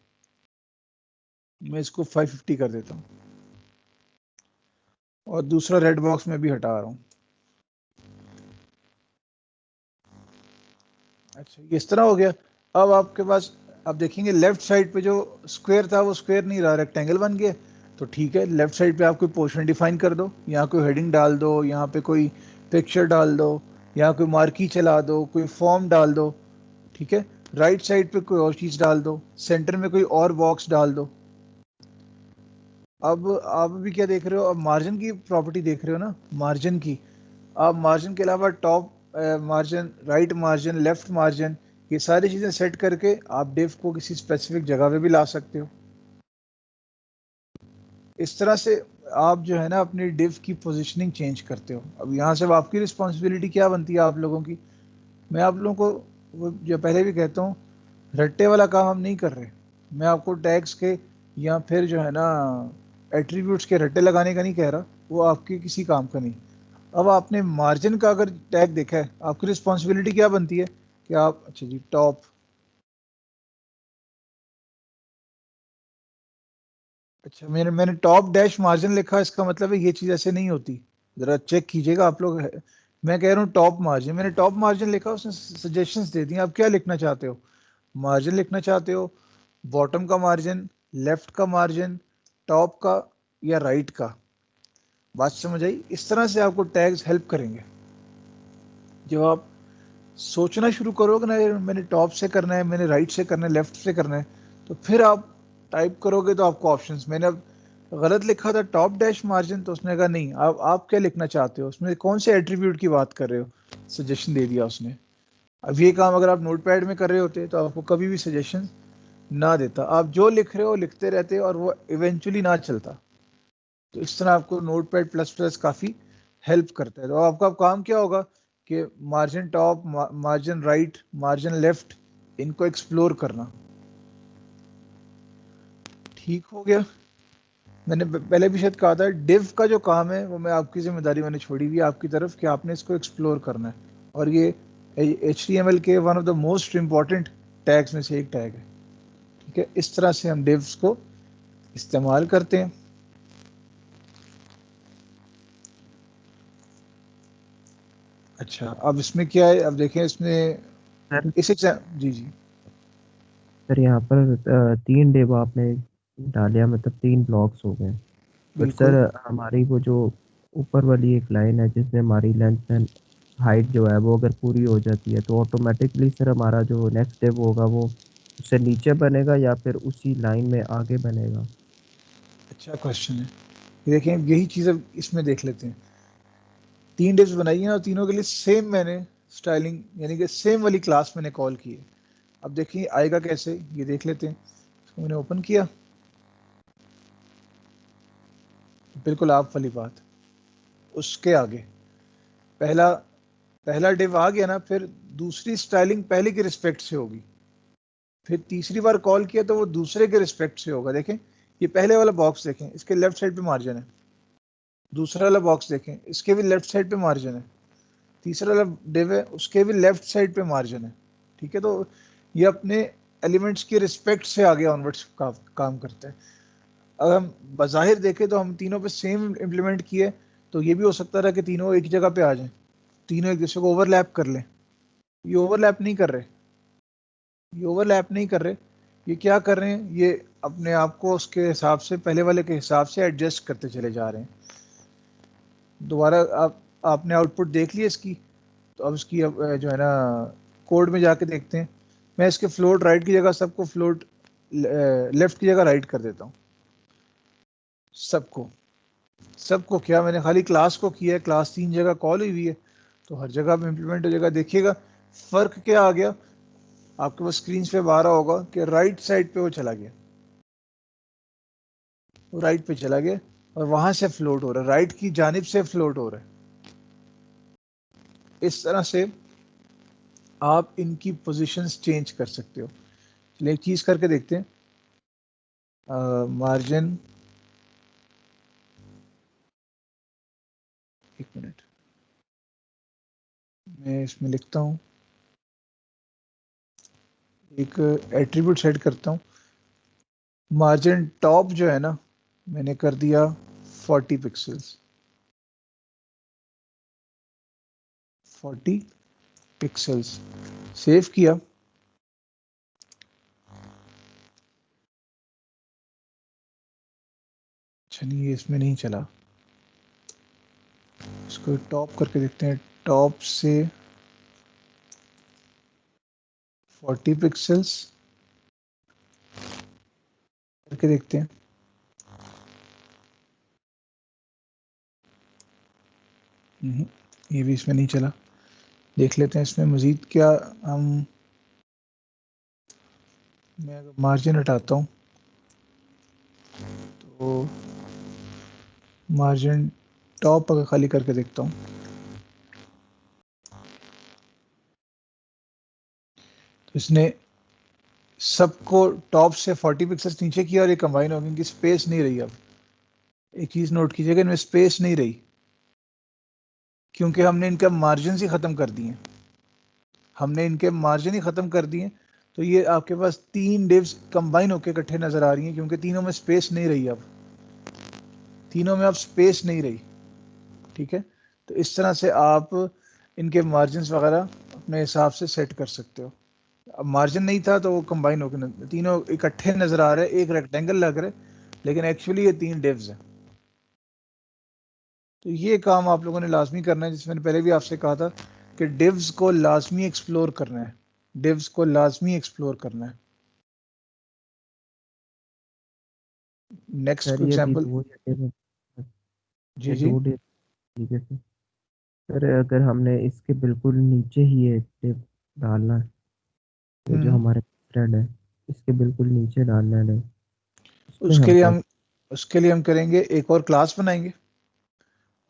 मैं इसको 550 कर देता हूँ, और दूसरा रेड बॉक्स में भी हटा रहा हूँ। अच्छा, इस तरह हो गया। अब आपके पास आप देखेंगे लेफ्ट साइड पे जो स्क्वायर था वो स्क्वायर नहीं रहा, रेक्टेंगल बन गया। तो ठीक है, लेफ्ट साइड पे आप कोई पोर्शन डिफाइन कर दो, यहाँ कोई हेडिंग डाल दो, यहाँ पे कोई पिक्चर डाल दो, यहाँ कोई मार्की चला दो, कोई फॉर्म डाल दो, ठीक है। राइट साइड पे कोई और चीज़ डाल दो, सेंटर में कोई और बॉक्स डाल दो। अब आप भी क्या देख रहे हो, अब मार्जिन की प्रॉपर्टी देख रहे हो ना, मार्जिन की। आप मार्जिन के अलावा top margin, right margin, left margin, ये सारी चीज़ें सेट करके आप डिव को किसी स्पेसिफिक जगह पे भी ला सकते हो। इस तरह से आप जो है ना अपनी डिव की पोजीशनिंग चेंज करते हो। अब यहाँ से अब आपकी रिस्पॉन्सिबिलिटी क्या बनती है आप लोगों की। मैं आप लोगों को वो जो पहले भी कहता हूँ, रट्टे वाला काम हम नहीं कर रहे। मैं आपको टैग्स के या फिर जो है ना एट्रीब्यूट्स के रट्टे लगाने का नहीं कह रहा, वो आपके किसी काम का नहीं। अब आपने मार्जिन का अगर टैग देखा है, आपकी रिस्पॉन्सिबिलिटी क्या बनती है कि आप, अच्छा जी, टॉप, अच्छा मैंने टॉप डैश मार्जिन लिखा, इसका मतलब है ये चीज़ ऐसे नहीं होती। ज़रा चेक कीजिएगा आप लोग। मैं कह रहा हूँ टॉप मार्जिन, मैंने टॉप मार्जिन लिखा, उसने सजेशंस दे दी, आप क्या लिखना चाहते हो। मार्जिन लिखना चाहते हो, बॉटम का मार्जिन, लेफ्ट का मार्जिन, टॉप का या राइट का। बात समझ आई। इस तरह से आपको टैग्स हेल्प करेंगे। जब आप सोचना शुरू करोगे ना, यार मैंने टॉप से करना है, मैंने राइट से करना है, लेफ्ट से करना है, तो फिर आप टाइप करोगे तो आपको ऑप्शंस, मैंने अब गलत लिखा था टॉप डैश मार्जिन, तो उसने कहा नहीं, आप क्या लिखना चाहते हो, उसमें कौन से एट्रीब्यूट की बात कर रहे हो, सजेशन दे दिया उसने। अब ये काम अगर आप नोटपैड में कर रहे होते तो आपको कभी भी सजेशन ना देता, आप जो लिख रहे हो लिखते रहते और वो इवेंचुअली ना चलता। तो इस तरह आपको नोटपैड प्लस प्लस काफ़ी हेल्प करता है। तो आपका काम क्या होगा कि margin top, margin right, margin left, इनको एक्सप्लोर करना। ठीक हो गया। मैंने पहले भी शायद कहा था, डिव का जो काम है वो मैं आपकी जिम्मेदारी मैंने छोड़ी हुई है आपकी तरफ कि आपने इसको एक्सप्लोर करना है। और ये HTML के one of the most important tags में से एक टैग है। ठीक है, इस तरह से हम डिव्स को इस्तेमाल करते हैं। अच्छा, अब इसमें क्या है, अब देखें इसमें सर इस एग्जाम, जी जी सर यहाँ पर 3 डिव आपने डालिया, मतलब 3 ब्लॉक्स हो गए। बट सर बिल्कुल। हमारी वो जो ऊपर वाली एक लाइन है जिसमें हमारी लेंथ एंड हाइट जो है वो अगर पूरी हो जाती है तो ऑटोमेटिकली सर हमारा जो नेक्स्ट डिव होगा वो उससे नीचे बनेगा या फिर उसी लाइन में आगे बनेगा? अच्छा क्वेश्चन है। ये देखें, यही चीज़ अब इसमें देख लेते हैं। 3 डिव्स बनाई हैं और तीनों के लिए सेम मैंने स्टाइलिंग यानी कि सेम वाली क्लास मैंने कॉल की है। अब देखिए आएगा कैसे, ये देख लेते हैं। इसको मैंने ओपन किया, बिल्कुल आप वाली बात। उसके आगे पहला पहला डिव आ गया ना, फिर दूसरी स्टाइलिंग पहले की रिस्पेक्ट से होगी। फिर तीसरी बार कॉल किया तो वो दूसरे के रिस्पेक्ट से होगा। देखें, ये पहले वाला बॉक्स देखें, इसके लेफ्ट साइड पे मार्जिन है। दूसरा वाला बॉक्स देखें, इसके भी लेफ्ट साइड पे मार्जिन है। तीसरा वाला डिव है, उसके भी लेफ्ट साइड पे मार्जिन है। ठीक है, तो ये अपने एलिमेंट्स की रिस्पेक्ट से आगे ऑनवर्ड्स काम करता है। अगर हम बज़ाहिर देखें तो हम तीनों पे सेम इम्प्लीमेंट किए, तो ये भी हो सकता था कि तीनों एक जगह पे आ जाएं, तीनों एक दूसरे को ओवरलैप कर लें। ये ओवरलैप नहीं कर रहे, ये ओवरलैप नहीं कर रहे। ये क्या कर रहे हैं, ये अपने आप को उसके हिसाब से, पहले वाले के हिसाब से एडजस्ट करते चले जा रहे हैं। दोबारा आपने आउटपुट देख लिया इसकी। तो अब इसकी जो है ना, कोड में जाके देखते हैं। मैं इसके फ्लोट राइट की जगह सबको फ्लोट लेफ्ट की जगह राइट कर देता हूँ। सबको सबको क्या, मैंने खाली क्लास को किया है, क्लास 3 जगह कॉल हुई है, तो हर जगह पे इम्प्लीमेंट हो जाएगा। देखिएगा फ़र्क क्या आ गया, आपके पास स्क्रीन पे आ रहा होगा कि राइट साइड पे वो चला गया, वो राइट पे चला गया और वहां से फ्लोट हो रहा है, राइट की जानिब से फ्लोट हो रहा है। इस तरह से आप इनकी पोजीशंस चेंज कर सकते हो। चलिए एक चीज़ करके देखते हैं। मार्जिन, एक मिनट, मैं इसमें लिखता हूँ, एक एट्रीब्यूट सेट करता हूँ। मार्जिन टॉप जो है ना, मैंने कर दिया 40 पिक्सल्स, 40 पिक्सल्स, सेव किया। अच्छा नहीं, ये इसमें नहीं चला, इसको टॉप करके देखते हैं। टॉप से 40 पिक्सल्स करके देखते हैं। ये भी इसमें नहीं चला। देख लेते हैं इसमें मज़ीद क्या हम, मैं अगर मार्जिन हटाता हूँ तो मार्जिन टॉप अगर खाली करके देखता हूँ तो इसने सबको टॉप से 40 पिक्सल्स नीचे किया और ये कंबाइन हो गई, इनकी स्पेस नहीं रही। अब एक चीज़ नोट कीजिएगा, इनमें स्पेस नहीं रही क्योंकि हमने इनका मार्जिन ही ख़त्म कर दिए, हमने इनके मार्जिन ही ख़त्म कर दिए। तो ये आपके पास 3 डिव्स कंबाइन होकर इकट्ठे नज़र आ रही हैं क्योंकि तीनों में स्पेस नहीं रही। अब तीनों में अब स्पेस नहीं रही। ठीक है, तो इस तरह से आप इनके मार्जिन वगैरह अपने हिसाब से सेट कर सकते हो। अब मार्जिन नहीं था तो वो कंबाइन होकर तीनों इकट्ठे नज़र आ रहे हैं, एक रेक्टेंगल लग रहे, लेकिन एक्चुअली ये 3 डिव्स हैं। तो ये काम आप लोगों ने लाजमी करना है, जिसमें मैंने पहले भी आपसे कहा था कि डिव्स को लाजमी एक्सप्लोर करना है, डिव्स को लाजमी एक्सप्लोर करना है। नेक्स्ट सर को ये भी एग्जांपल, 2 डिव, जी ये जी 2 डिव तरीके से। सर अगर हमने इसके बिल्कुल नीचे ही ये डिव डालना है, ये जो हम्म, हमारे थ्रेड है इसके बिल्कुल नीचे डालना है डिव, उसमें उसके हम लिए क्या? उसके लिए हम करेंगे एक और क्लास बनाएंगे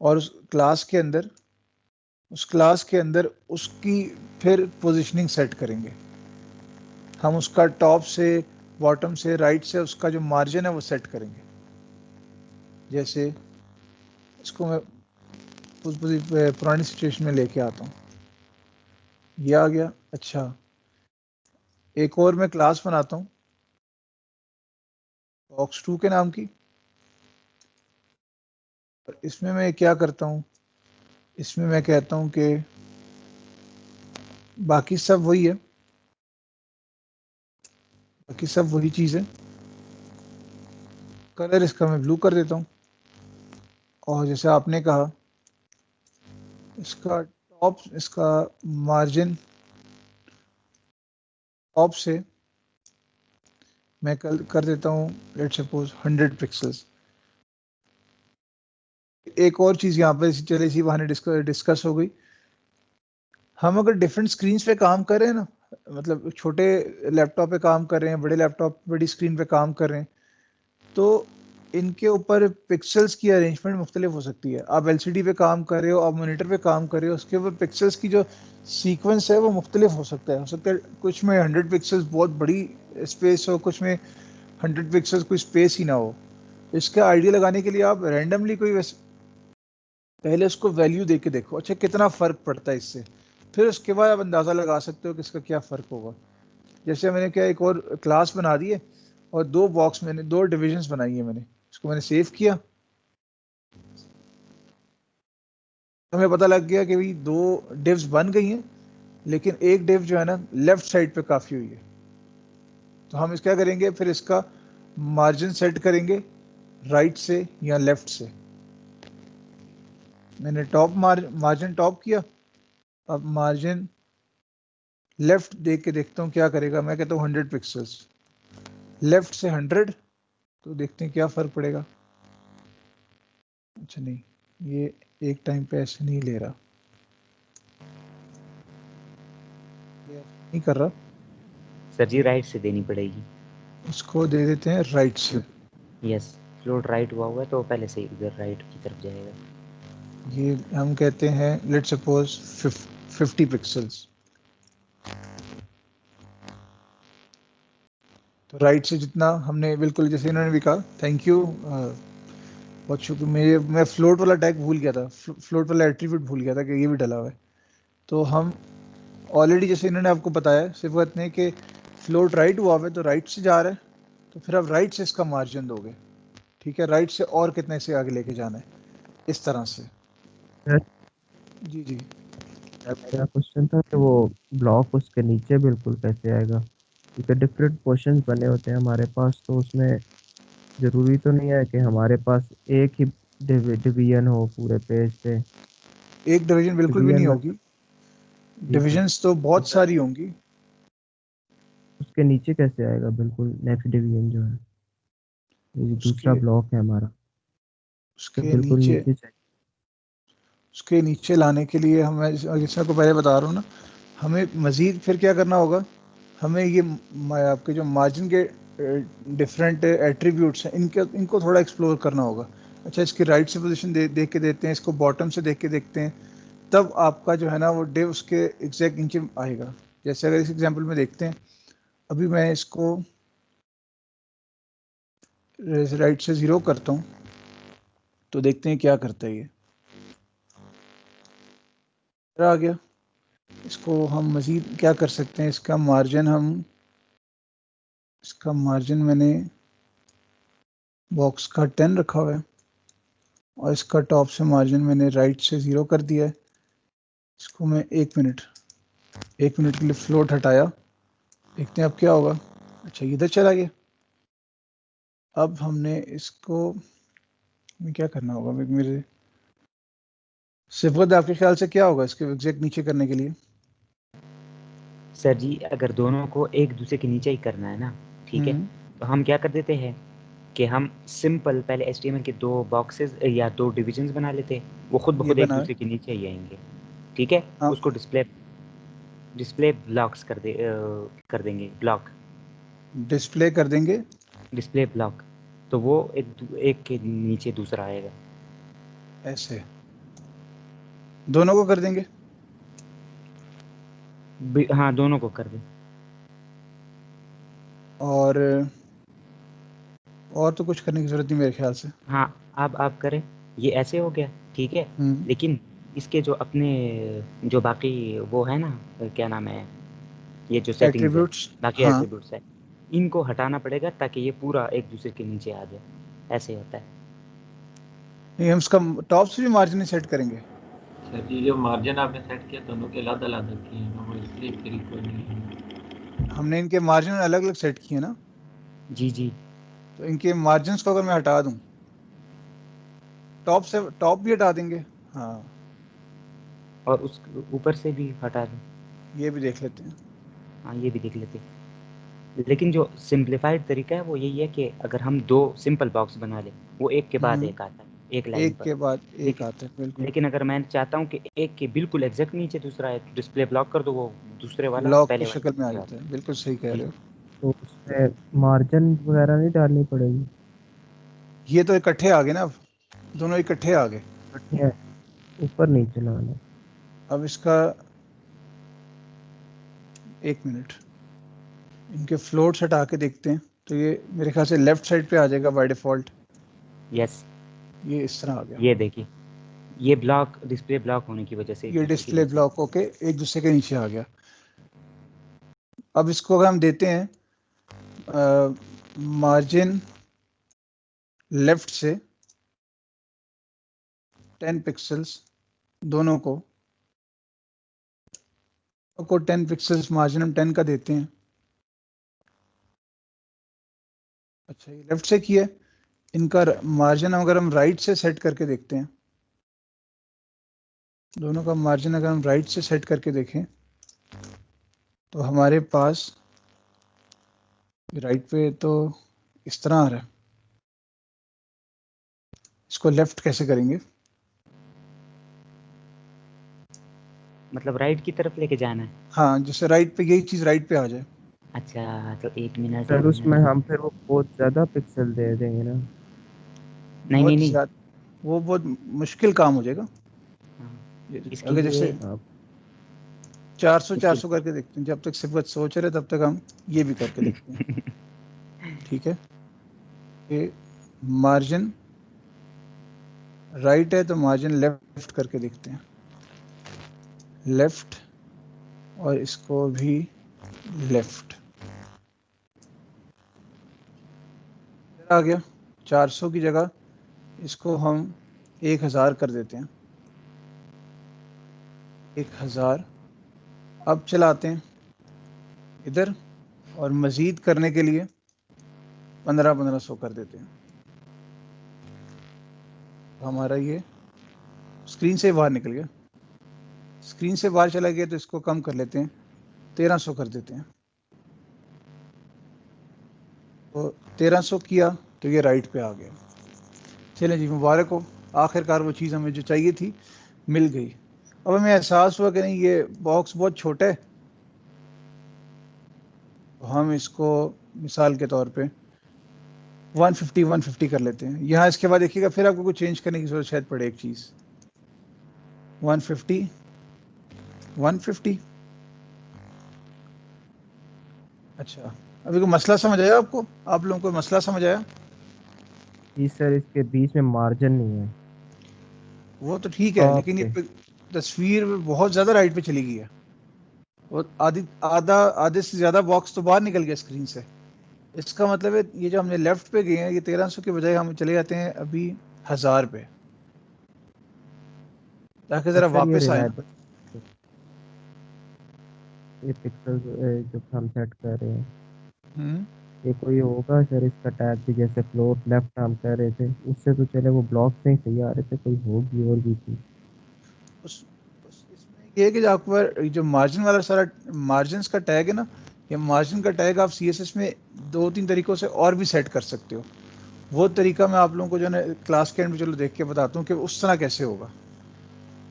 और उस क्लास के अंदर उसकी फिर पोजीशनिंग सेट करेंगे। हम उसका टॉप से, बॉटम से, राइट से उसका जो मार्जिन है वो सेट करेंगे। जैसे इसको मैं उस पुरानी सिचुएशन में लेके आता हूँ। ये आ गया। अच्छा, एक और मैं क्लास बनाता हूँ box2 के नाम की। और इसमें मैं क्या करता हूँ, इसमें मैं कहता हूँ कि बाकी सब वही है, बाकी सब वही चीज़ है। कलर इसका मैं ब्लू कर देता हूँ। और जैसे आपने कहा, इसका टॉप, इसका मार्जिन टॉप से मैं कर देता हूँ लेट्स सपोज 100 पिक्सल्स। एक और चीज़ यहाँ पे चले इसी बहाने डिस्कस हो गई। हम अगर डिफरेंट स्क्रीन पे काम कर रहे हैं ना, मतलब छोटे लैपटॉप पे काम कर रहे हैं, बड़े लैपटॉप बड़ी स्क्रीन पे काम कर रहे हैं, तो इनके ऊपर पिक्सल्स की अरेंजमेंट मुख्तलिफ हो सकती है। आप एलसीडी पे काम कर रहे हो, आप मॉनिटर पे काम कर रहे हो, उसके ऊपर पिक्सल्स की जो सीक्वेंस है वो मुख्तलिफ हो सकता है। कुछ में 100 पिक्सल्स बहुत बड़ी स्पेस हो, कुछ में 100 पिक्सल्स कोई स्पेस ही ना हो। इसका आइडिया लगाने के लिए आप रैंडमली कोई पहले उसको वैल्यू दे के देखो, अच्छा कितना फ़र्क पड़ता है इससे, फिर उसके बाद आप अंदाज़ा लगा सकते हो कि इसका क्या फ़र्क होगा। जैसे मैंने क्या एक और क्लास बना दी है और दो बॉक्स मैंने, दो डिविजन्स बनाई है मैंने, इसको मैंने सेव किया। हमें पता लग गया कि भाई दो डिव्स बन गई हैं, लेकिन एक डिव जो है ना लेफ्ट साइड पे काफ़ी हुई है। तो हम इस क्या करेंगे, फिर इसका मार्जिन सेट करेंगे राइट से या लेफ्ट से। मैंने टॉप मार्जिन टॉप किया। अब मार्जिन लेफ्ट देख के देखता हूँ क्या करेगा। मैं कहता हूँ 100 पिक्सल्स, लेफ्ट से 100, तो देखते हैं क्या फ़र्क पड़ेगा। अच्छा नहीं, ये एक टाइम पे ऐसे नहीं ले रहा, ये नहीं कर रहा। सर जी राइट से देनी पड़ेगी। इसको दे देते हैं राइट से। यस, फ्लोट राइट हुआ है तो पहले से इधर राइट की तरफ जाएगा। ये हम कहते हैं लेट्स सपोज 50 पिक्सल्स। तो राइट से जितना हमने, बिल्कुल जैसे इन्होंने भी कहा, थैंक यू, बहुत शुक्रिया। मैं फ्लोट वाला टैग भूल गया था, फ्लोट वाला एट्रीब्यूट भूल गया था कि ये भी डला हुआ है। तो हम ऑलरेडी जैसे इन्होंने आपको बताया सिफत ने कि फ्लोट राइट हुआ है तो राइट से जा रहा है, तो फिर आप राइट से इसका मार्जिन दोगे। ठीक है, राइट से और कितने से आगे लेके जाना है, इस तरह से। जी जी, मेरा क्वेश्चन था कि वो ब्लॉक उसके नीचे बिल्कुल कैसे आएगा, क्योंकि डिफरेंट पोर्शंस बने होते हैं हमारे पास, तो उसमें ज़रूरी तो नहीं है कि हमारे पास एक ही डिवीजन हो पूरे पेज पे। एक डिवीजन बिल्कुल भी डिवीजन नहीं में होगी, जी सर, डिविजन्स तो बहुत सारी होंगी। उसके नीचे कैसे आएगा बिल्कुल नेक्स्ट डिवीजन जो है, ये दूसरा उसके ब्लॉक है हमारा, तो उसके बिल्कुल नीचे, नीचे चाहिए। उसके नीचे लाने के लिए हमें, जैसे आपको पहले बता रहा हूँ ना, हमें मज़ीद फिर क्या करना होगा। हमें ये आपके जो मार्जिन के डिफरेंट एट्रीब्यूट्स हैं, इनको थोड़ा एक्सप्लोर करना होगा। अच्छा, इसकी राइट से पोजीशन देख के देते हैं, इसको बॉटम से देख के देखते हैं, तब आपका जो है ना वो डिव उसके एग्जैक्ट नीचे आएगा। जैसे अगर इस एग्जांपल में देखते हैं, अभी मैं इसको राइट से 0 करता हूँ, तो देखते हैं क्या करता है ये। आ गया। इसको हम मज़ीद क्या कर सकते हैं, इसका मार्जिन मैंने बॉक्स का 10 रखा हुआ है और इसका टॉप से मार्जिन मैंने राइट से 0 कर दिया है। इसको मैं 1 मिनट के लिए फ्लोट हटाया, देखते हैं अब क्या होगा। अच्छा, इधर चला गया। अब हमने इसको क्या करना होगा, मेरे सिफत आपके ख्याल से क्या होगा इसके एग्जैक्ट नीचे करने के लिए? सर जी अगर दोनों को एक दूसरे के नीचे ही करना है ना, ठीक है, तो हम क्या कर देते हैं कि हम सिंपल पहले HTML के दो बॉक्सेस या दो डिविजन्स बना लेते हैं, वो खुद ब ये खुद एक बना है। दूसरे के नीचे ही आएंगे। ठीक है, हाँ, उसको डिस्प्ले ब्लॉक्स कर देंगे, ब्लॉक डिस्प्ले कर देंगे। Display block. तो वो एक के नीचे दूसरा आएगा। ऐसे दोनों को कर देंगे। हाँ दोनों को कर दे। और तो कुछ करने की जरूरत नहीं मेरे ख्याल से। हाँ आप करें, ये ऐसे हो गया ठीक है। लेकिन इसके जो अपने जो बाकी वो है ना, क्या नाम है, ये जो सेटिंग्स है, एट्रीब्यूट्स, बाकी हाँ एट्रीब्यूट्स है, इनको हटाना पड़ेगा ताकि ये पूरा एक दूसरे के नीचे आ जाए। ऐसे होता है। नहीं, हम इसका टॉप से भी मार्जिन सेट करेंगे। सर जी जो मार्जिन आपने सेट किया दोनों के अलग अलग किए हैं, वो इसलिए फिर कोई नहीं है। हमने इनके मार्जिन अलग अलग सेट किए ना। जी जी। तो इनके मार्जिन को अगर मैं हटा दूं, टॉप से टॉप भी हटा देंगे। हाँ और उस ऊपर से भी हटा दो। ये भी देख लेते हैं। हाँ ये भी देख लेते हैं। लेकिन जो सिंप्लीफाइड तरीका है वो यही है कि अगर हम 2 सिंपल बॉक्स बना लें, वो एक के बाद एक आता है, एक लाइन एक पर। के बाद एक लेकिन आता है, बिल्कुल। लेकिन अगर मैं चाहता हूँ कि एक के बिल्कुल एग्जैक्ट नीचे दूसरा है, तो डिस्प्ले ब्लॉक कर दो, वो दूसरे वाला ब्लॉक की पहले वाले शक्ल में आ पे जाता है, बिल्कुल सही कह जी। रहे हो। तो उसमें मार्जिन वगैरह नहीं डालनी पड़ेगी? ये तो इकट्ठे आ गए ना, अब दोनों इकट्ठे आ गए। इकट्ठे ऊपर नीचे लाना। अब इसका एक मिनट, इनके फ्लोट्स हटा के देखते हैं। तो ये मेरे ख्याल से लेफ्ट साइड पे आ जाएगा बाय डिफॉल्ट। यस, ये इस तरह आ गया। ये देखिए, ये ब्लॉक डिस्प्ले ब्लॉक होने की वजह से एक ये दूसरे के डिस्प्ले नीचे। ब्लॉक होके एक दूसरे के नीचे आ गया। अब इसको अगर हम देते हैं मार्जिन लेफ्ट से 10 पिक्सल्स, दोनों को 10 पिक्सल्स मार्जिन हम 10 का देते हैं। अच्छा ये लेफ्ट से किया। इनका मार्जिन अगर हम राइट से सेट करके देखते हैं, दोनों का मार्जिन अगर हम राइट से सेट करके देखें, तो हमारे पास राइट पे तो इस तरह आ रहा है। इसको लेफ्ट कैसे करेंगे? मतलब राइट की तरफ लेके जाना है। हाँ, जैसे राइट पे यही चीज राइट पे आ जाए। अच्छा तो एक मिनट। सर उसमें हम फिर वो बहुत ज्यादा पिक्सल दे देंगे ना। नहीं नहीं बहुत नहीं। ज्यादा, वो बहुत मुश्किल काम हो जाएगा। इसके अगर लिए जैसे 400 इसके 400 करके देखते हैं, जब तक सिर्फ सोच रहे तब तक हम ये भी करके देखते हैं। ठीक है, ये मार्जिन राइट है तो मार्जिन लेफ्ट करके देखते हैं। लेफ्ट, और इसको भी लेफ्ट आ गया। 400 की जगह इसको हम 1000 कर देते हैं। 1000 अब चलाते हैं इधर, और मजीद करने के लिए 1500 कर देते हैं। तो हमारा ये स्क्रीन से बाहर निकल गया। स्क्रीन से बाहर चला गया तो इसको कम कर लेते हैं, 1300 कर देते हैं। तो 1300 किया तो ये राइट पे आ गया। चलें जी, मुबारक हो, आखिरकार वो चीज़ हमें जो चाहिए थी मिल गई। अब हमें एहसास हुआ कि नहीं ये बॉक्स बहुत छोटा है, तो हम इसको मिसाल के तौर पे 150 कर लेते हैं। यहाँ इसके बाद देखिएगा फिर आपको कुछ चेंज करने की जरूरत शायद पड़े एक चीज़। 150। अच्छा, अभी कोई मसला समझ आया आपको? आप लोगों को मसला समझ आया? जी सर, इसके बीच में मार्जिन नहीं है। वो तो ठीक है, लेकिन ये तस्वीर बहुत ज़्यादा राइट पे चली गई है। वो आधे से ज़्यादा बॉक्स तो बाहर निकल गया स्क्रीन से। इसका मतलब है ये जो हमने लेफ्ट पे गए हैं, ये 1300 के बजाय हम चले जाते हैं अभी 1000 पे, ताकि ज़रा सर ये वापस आए ना। रिलायबल, ये पिक्सल जो हम सेट कर रहे हैं, ये कोई होगा सर इसका टैग भी, जैसे फ्लोट लेफ्ट हम कह रहे थे, उससे तो चले वो ब्लॉक से ही सही आ रहे थे, कोई होगी और भी चीज। इसमें ये है कि जो आपको जो मार्जिन वाला सारा मार्जिन का टैग है ना, ये मार्जिन का टैग आप CSS में 2-3 तरीकों से और भी सेट कर सकते हो। वो तरीका मैं आप लोगों को जो है क्लास के एंड में चलो देख के बताता हूँ कि उस तरह कैसे होगा।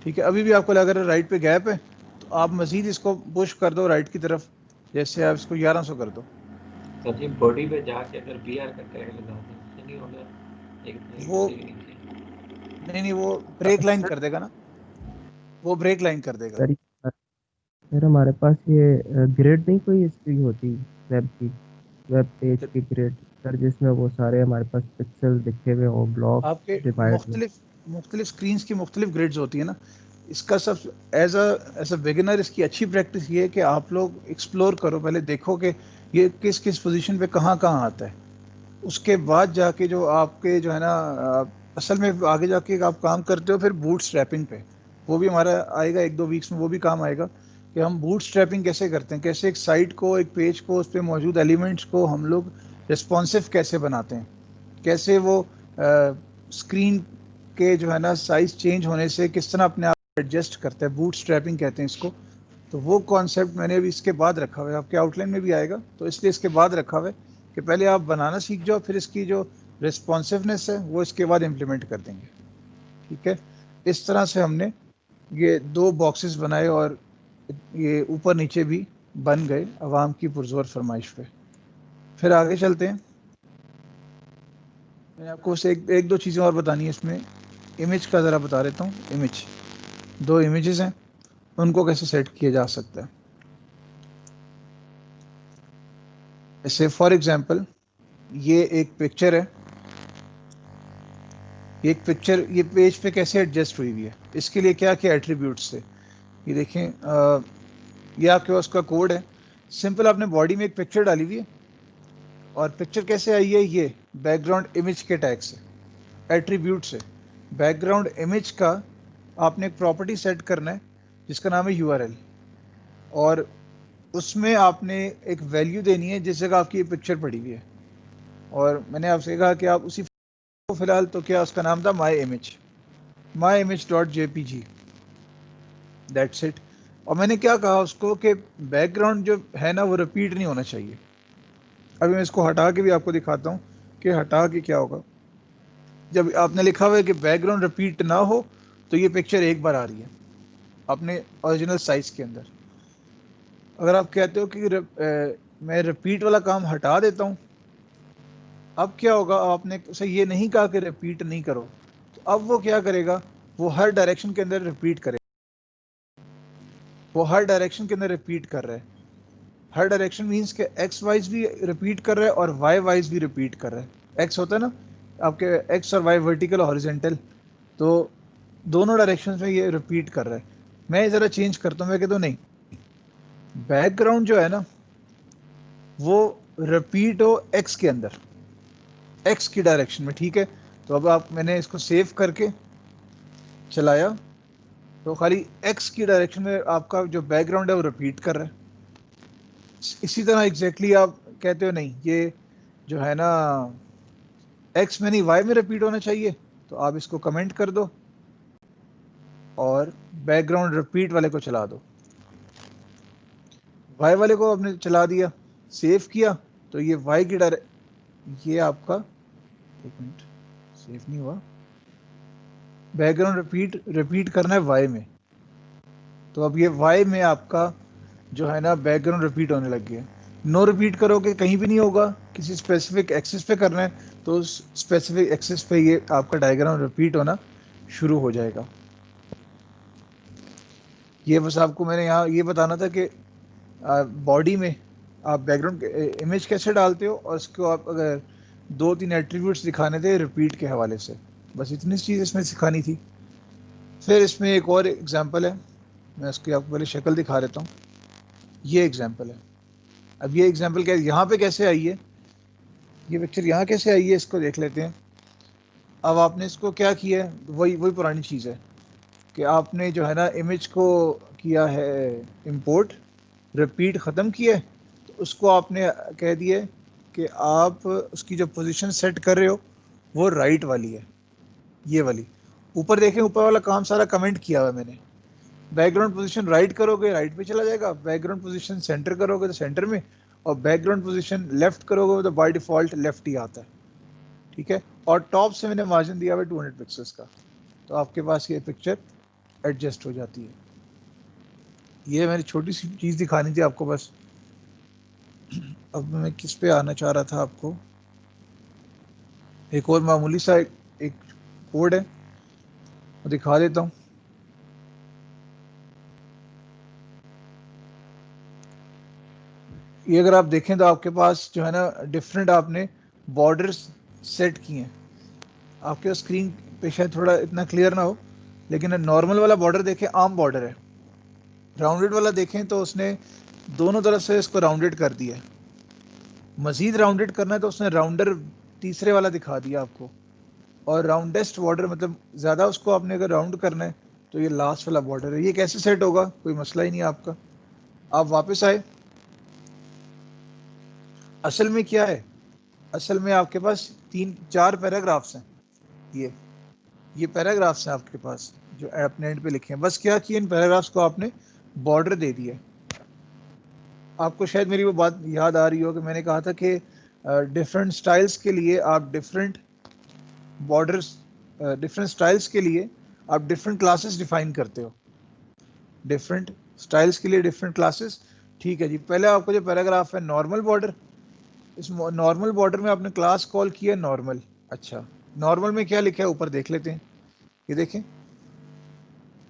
ठीक है, अभी भी आपको लग रहा है राइट पे गैप है, तो आप मजीद इसको पुश कर दो राइट की तरफ, जैसे आप इसको 1100 कर दो। सर जी बॉडी पे जाके अगर BR का टैग लगा दें तो नहीं हो गया एक वो दूसरे के नीचे? नहीं, वो ब्रेक लाइन कर देगा ना, वो ब्रेक लाइन कर देगा। सर सर हमारे पास ये ग्रेड नहीं कोई इसकी होती वेब की, वेब पेज की ग्रेड सर, जिसमें वो सारे हमारे पास पिक्सल दिखे हुए हो ब्लॉक आपके डिवाइड में। मुख्तलिफ स्क्रीन्स की मुख्तलिफ ग्रेड्स होती है ना। इसका सब एज अ बिगिनर इसकी अच्छी प्रैक्टिस ये है कि आप लोग एक्सप्लोर करो, पहले देखो कि ये किस किस पोजीशन पे कहाँ कहाँ आता है। उसके बाद जाके जो आपके जो है ना असल में आगे जाके आप काम करते हो फिर बूट स्ट्रैपिंग पे, वो भी हमारा आएगा 1-2 वीक्स में, वो भी काम आएगा कि हम बूट स्ट्रैपिंग कैसे करते हैं, कैसे एक साइट को, एक पेज को, उस पर मौजूद एलिमेंट्स को हम लोग रिस्पॉन्सिव कैसे बनाते हैं, कैसे वो स्क्रीन के जो है ना साइज चेंज होने से किस तरह अपने आप एडजस्ट करता है, बूट स्ट्रैपिंग कहते हैं इसको। तो वो कॉन्सेप्ट मैंने अभी इसके बाद रखा हुआ है, आपके आउटलाइन में भी आएगा, तो इसलिए इसके बाद रखा हुआ है कि पहले आप बनाना सीख जाओ, फिर इसकी जो रिस्पॉन्सिवनेस है वो इसके बाद इम्प्लीमेंट कर देंगे। ठीक है, इस तरह से हमने ये 2 बॉक्सेस बनाए और ये ऊपर नीचे भी बन गए आवाम की पुरजोर फरमाइश पे। फिर आगे चलते हैं। मैंने आपको उसे एक दो चीज़ें और बतानी है इसमें। इमेज का ज़रा बता देता हूँ। इमेज 2 इमेजेस हैं, उनको कैसे सेट किया जा सकता है। जैसे फॉर एग्जांपल ये एक पिक्चर है, ये पिक्चर ये पेज पे कैसे एडजस्ट हुई हुई है, इसके लिए क्या क्या एट्रीब्यूट्स थे ये देखें। ये आपके पास उसका कोड है। सिंपल आपने बॉडी में एक पिक्चर डाली हुई है और पिक्चर कैसे आई है, ये बैकग्राउंड इमेज के टैग से, एट्रीब्यूट से। बैकग्राउंड इमेज का आपने एक प्रॉपर्टी सेट करना है जिसका नाम है URL, और उसमें आपने एक वैल्यू देनी है जिस जगह आपकी ये पिक्चर पड़ी हुई है। और मैंने आपसे कहा कि आप उसी को फिलहाल, तो क्या उसका नाम था my image .jpg, that's it. और मैंने क्या कहा उसको कि बैकग्राउंड जो है ना वो रिपीट नहीं होना चाहिए। अभी मैं इसको हटा के भी आपको दिखाता हूँ कि हटा के क्या होगा। जब आपने लिखा हुआ है कि बैकग्राउंड रिपीट ना हो तो ये पिक्चर एक बार आ रही है अपने ओरिजिनल साइज के अंदर। अगर आप कहते हो कि मैं रिपीट वाला काम हटा देता हूँ, अब क्या होगा, आपने उसे ये नहीं कहा कि रिपीट नहीं करो, तो अब वो क्या करेगा, वो हर डायरेक्शन के अंदर रिपीट करेगा। वो हर डायरेक्शन के अंदर रिपीट कर रहा है। हर डायरेक्शन मीन्स के एक्स वाइज भी रिपीट कर रहा है और वाई वाइज भी रिपीट कर रहा है। एक्स होता है ना आपके, एक्स और वाई वर्टिकल और हॉरिजॉन्टल, तो दोनों डायरेक्शन में ये रिपीट कर रहा है। मैं ज़रा चेंज करता हूँ, मैं कहता हूँ नहीं, बैकग्राउंड जो है ना वो रिपीट हो एक्स के अंदर, एक्स की डायरेक्शन में। ठीक है, तो अब आप, मैंने इसको सेव करके चलाया तो खाली एक्स की डायरेक्शन में आपका जो बैकग्राउंड है वो रिपीट कर रहा है। इसी तरह एग्जैक्टली आप कहते हो नहीं, ये जो है ना एक्स में नहीं वाई में रिपीट होना चाहिए, तो आप इसको कमेंट कर दो और बैकग्राउंड रिपीट वाले को चला दो। वाई वाले को आपने चला दिया, सेव किया, तो ये वाई की ये आपका, एक मिनट, सेव नहीं हुआ, बैकग्राउंड रिपीट करना है वाई में, तो अब ये वाई में आपका जो है ना बैकग्राउंड रिपीट होने लग गया। नो रिपीट करोगे कहीं भी नहीं होगा, किसी स्पेसिफिक एक्सिस पे करना है तो उस स्पेसिफिक एक्सिस पे ये आपका डायग्राम रिपीट होना शुरू हो जाएगा। ये बस आपको मैंने यहाँ ये बताना था कि बॉडी में आप बैकग्राउंड इमेज कैसे डालते हो और उसको आप अगर 2-3 एट्रीब्यूट्स दिखाने थे रिपीट के हवाले से, बस इतनी चीज़ इसमें सिखानी थी। फिर इसमें एक और एग्जांपल है, मैं उसकी आपको पहले शक्ल दिखा देता हूँ। ये एग्जांपल है। अब ये एग्जांपल क्या, यहाँ पे कैसे आई है, ये पिक्चर यहाँ कैसे आई है, इसको देख लेते हैं। अब आपने इसको क्या किया है, वही पुरानी चीज़ है कि आपने जो है ना इमेज को किया है इंपोर्ट, रिपीट ख़त्म किया है, तो उसको आपने कह दिया है कि आप उसकी जो पोजीशन सेट कर रहे हो वो राइट वाली है, ये वाली। ऊपर देखें, ऊपर वाला काम सारा कमेंट किया हुआ है मैंने। बैकग्राउंड पोजीशन राइट करोगे राइट पे चला जाएगा, बैकग्राउंड पोजीशन सेंटर करोगे तो सेंटर में, और बैकग्राउंड पोजीशन लेफ्ट करोगे तो बाय डिफ़ॉल्ट लेफ्ट ही आता है। ठीक है, और टॉप से मैंने मार्जिन दिया हुआ 200 पिक्सल्स का, तो आपके पास ये पिक्चर एडजस्ट हो जाती है। ये मैंने छोटी सी चीज़ दिखानी थी आपको बस। अब मैं किस पे आना चाह रहा था आपको, एक और मामूली सा एक कोड है, वो दिखा देता हूँ। ये अगर आप देखें तो आपके पास जो है ना डिफरेंट आपने बॉर्डर्स सेट किए हैं। आपके स्क्रीन पे शायद थोड़ा इतना क्लियर ना हो, लेकिन नॉर्मल वाला बॉर्डर देखें, आम बॉर्डर है। राउंडेड वाला देखें तो उसने दोनों तरफ से इसको राउंडेड कर दिया है। मजीद राउंडेड करना है तो उसने राउंडर तीसरे वाला दिखा दिया आपको। और राउंडेस्ट बॉर्डर मतलब ज़्यादा उसको आपने अगर राउंड करना है तो ये लास्ट वाला बॉर्डर है। ये कैसे सेट होगा, कोई मसला ही नहीं आपका। आप वापस आए, असल में क्या है, असल में आपके पास 3-4 पैराग्राफ्स हैं। ये पैराग्राफ्स हैं आपके पास जो आपने एंड पे लिखे हैं। बस क्या किया, इन पैराग्राफ्स को आपने बॉर्डर दे दिया। आपको शायद मेरी वो बात याद आ रही हो कि मैंने कहा था कि डिफरेंट स्टाइल्स के लिए आप डिफरेंट बॉर्डर्स, डिफरेंट स्टाइल्स के लिए आप डिफरेंट क्लासेस डिफाइन करते हो। डिफरेंट स्टाइल्स के लिए डिफरेंट क्लासेस। ठीक है जी, पहले आपको जो पैराग्राफ है नॉर्मल बॉर्डर, इस नॉर्मल बॉर्डर में आपने क्लास कॉल किया नॉर्मल। अच्छा, नॉर्मल में क्या लिखा है ऊपर देख लेते हैं। ये देखें,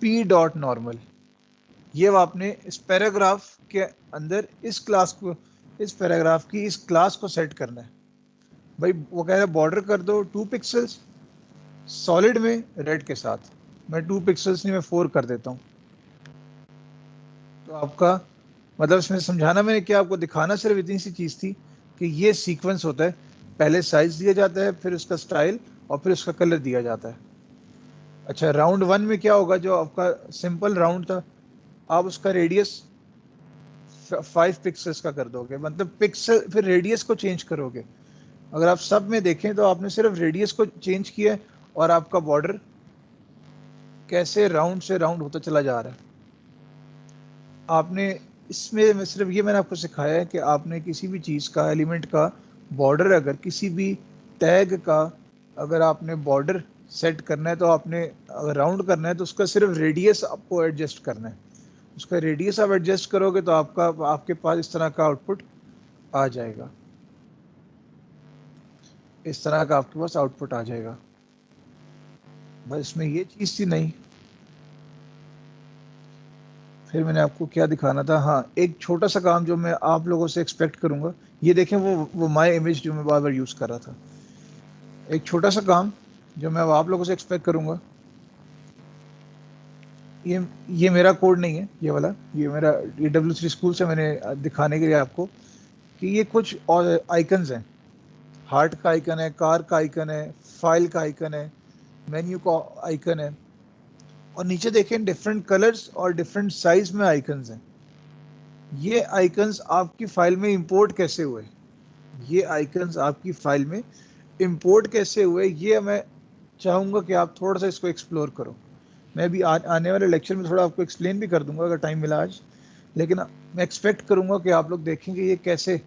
पी डॉट नॉर्मल। ये आपने इस पैराग्राफ के अंदर इस क्लास को, इस पैराग्राफ की इस क्लास को सेट करना है। भाई वो कह रहा है बॉर्डर कर दो 2 पिक्सल्स सॉलिड में रेड के साथ। मैं 2 पिक्सल्स नहीं, मैं 4 कर देता हूँ। तो आपका मतलब इसमें समझाना मैंने क्या, आपको दिखाना सिर्फ इतनी सी चीज़ थी कि ये सीक्वेंस होता है। पहले साइज दिया जाता है, फिर उसका स्टाइल, और फिर उसका कलर दिया जाता है। अच्छा, राउंड 1 में क्या होगा, जो आपका सिंपल राउंड था, आप उसका रेडियस 5 पिक्सल्स का कर दोगे, मतलब पिक्सल, फिर रेडियस को चेंज करोगे। अगर आप सब में देखें तो आपने सिर्फ रेडियस को चेंज किया है और आपका बॉर्डर कैसे राउंड से राउंड होता चला जा रहा है। आपने इसमें मैं सिर्फ ये मैंने आपको सिखाया है कि आपने किसी भी चीज़ का, एलिमेंट का बॉर्डर, अगर किसी भी टैग का अगर आपने बॉर्डर सेट करना है तो आपने अगर राउंड करना है तो उसका सिर्फ रेडियस आपको एडजस्ट करना है। उसका रेडियस आप एडजस्ट करोगे तो आपके पास इस तरह का आउटपुट आ जाएगा। इस तरह का आपके पास आउटपुट आ जाएगा। बस इसमें ये चीज़ थी नहीं। फिर मैंने आपको क्या दिखाना था, हाँ, एक छोटा सा काम जो मैं आप लोगों से एक्सपेक्ट करूँगा। ये देखें, वो माय इमेज जो मैं बार बार यूज़ कर रहा था। एक छोटा सा काम जो मैं आप लोगों से एक्सपेक्ट करूँगा, ये मेरा कोड नहीं है, ये वाला, ये मेरा W3 स्कूल से मैंने दिखाने के लिए आपको कि ये कुछ और आइकन्स हैं। हार्ट का आइकन है, कार का आइकन है, फाइल का आइकन है, मेन्यू का आइकन है, और नीचे देखें डिफरेंट कलर्स और डिफरेंट साइज में आइकन्स हैं। ये आइकन्स आपकी फाइल में इंपोर्ट कैसे हुए, ये आइकन्स आपकी फाइल में इंपोर्ट कैसे हुए, ये मैं चाहूँगा कि आप थोड़ा सा इसको एक्सप्लोर करो। मैं भी आने वाले लेक्चर में थोड़ा आपको एक्सप्लेन भी कर दूंगा अगर टाइम मिला आज, लेकिन मैं एक्सपेक्ट करूँगा कि आप लोग देखेंगे ये कैसे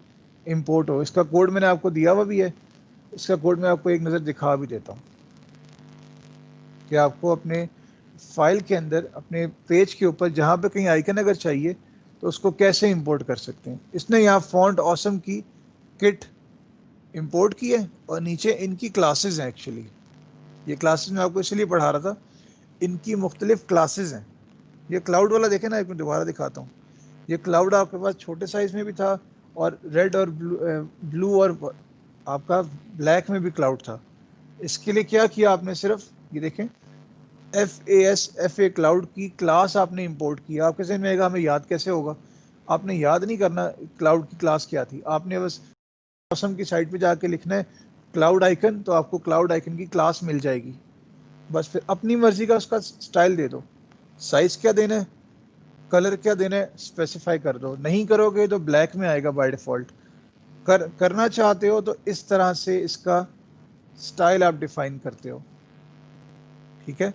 इंपोर्ट हो। इसका कोड मैंने आपको दिया हुआ भी है, इसका कोड मैं आपको एक नज़र दिखा भी देता हूँ कि आपको अपने फाइल के अंदर, अपने पेज के ऊपर जहाँ पे कहीं आइकन अगर चाहिए तो उसको कैसे इंपोर्ट कर सकते हैं। इसने यहाँ फॉन्ट ऑसम की किट इंपोर्ट की है और नीचे इनकी क्लासेस हैं। एक्चुअली ये क्लासेस मैं आपको इसलिए पढ़ा रहा था, इनकी मुख्तलिफ क्लासेस हैं। ये क्लाउड वाला देखें ना, एक मैं दोबारा दिखाता हूँ। ये क्लाउड आपके पास छोटे साइज में भी था और रेड और ब्लू और आपका ब्लैक में भी क्लाउड था। इसके लिए क्या किया आपने, सिर्फ ये देखें, FA क्लाउड की क्लास आपने इंपोर्ट किया। आपके जहन में आएगा हमें याद कैसे होगा, आपने याद नहीं करना क्लाउड की क्लास क्या थी, आपने बस ऑसम की साइट पे जाके लिखना है क्लाउड आइकन, तो आपको क्लाउड आइकन की क्लास मिल जाएगी। बस फिर अपनी मर्जी का उसका स्टाइल दे दो, साइज क्या देना है, कलर क्या देना है, स्पेसिफाई कर दो। नहीं करोगे तो ब्लैक में आएगा बाय डिफ़ॉल्ट। करना चाहते हो तो इस तरह से इसका स्टाइल आप डिफाइन करते हो, ठीक है।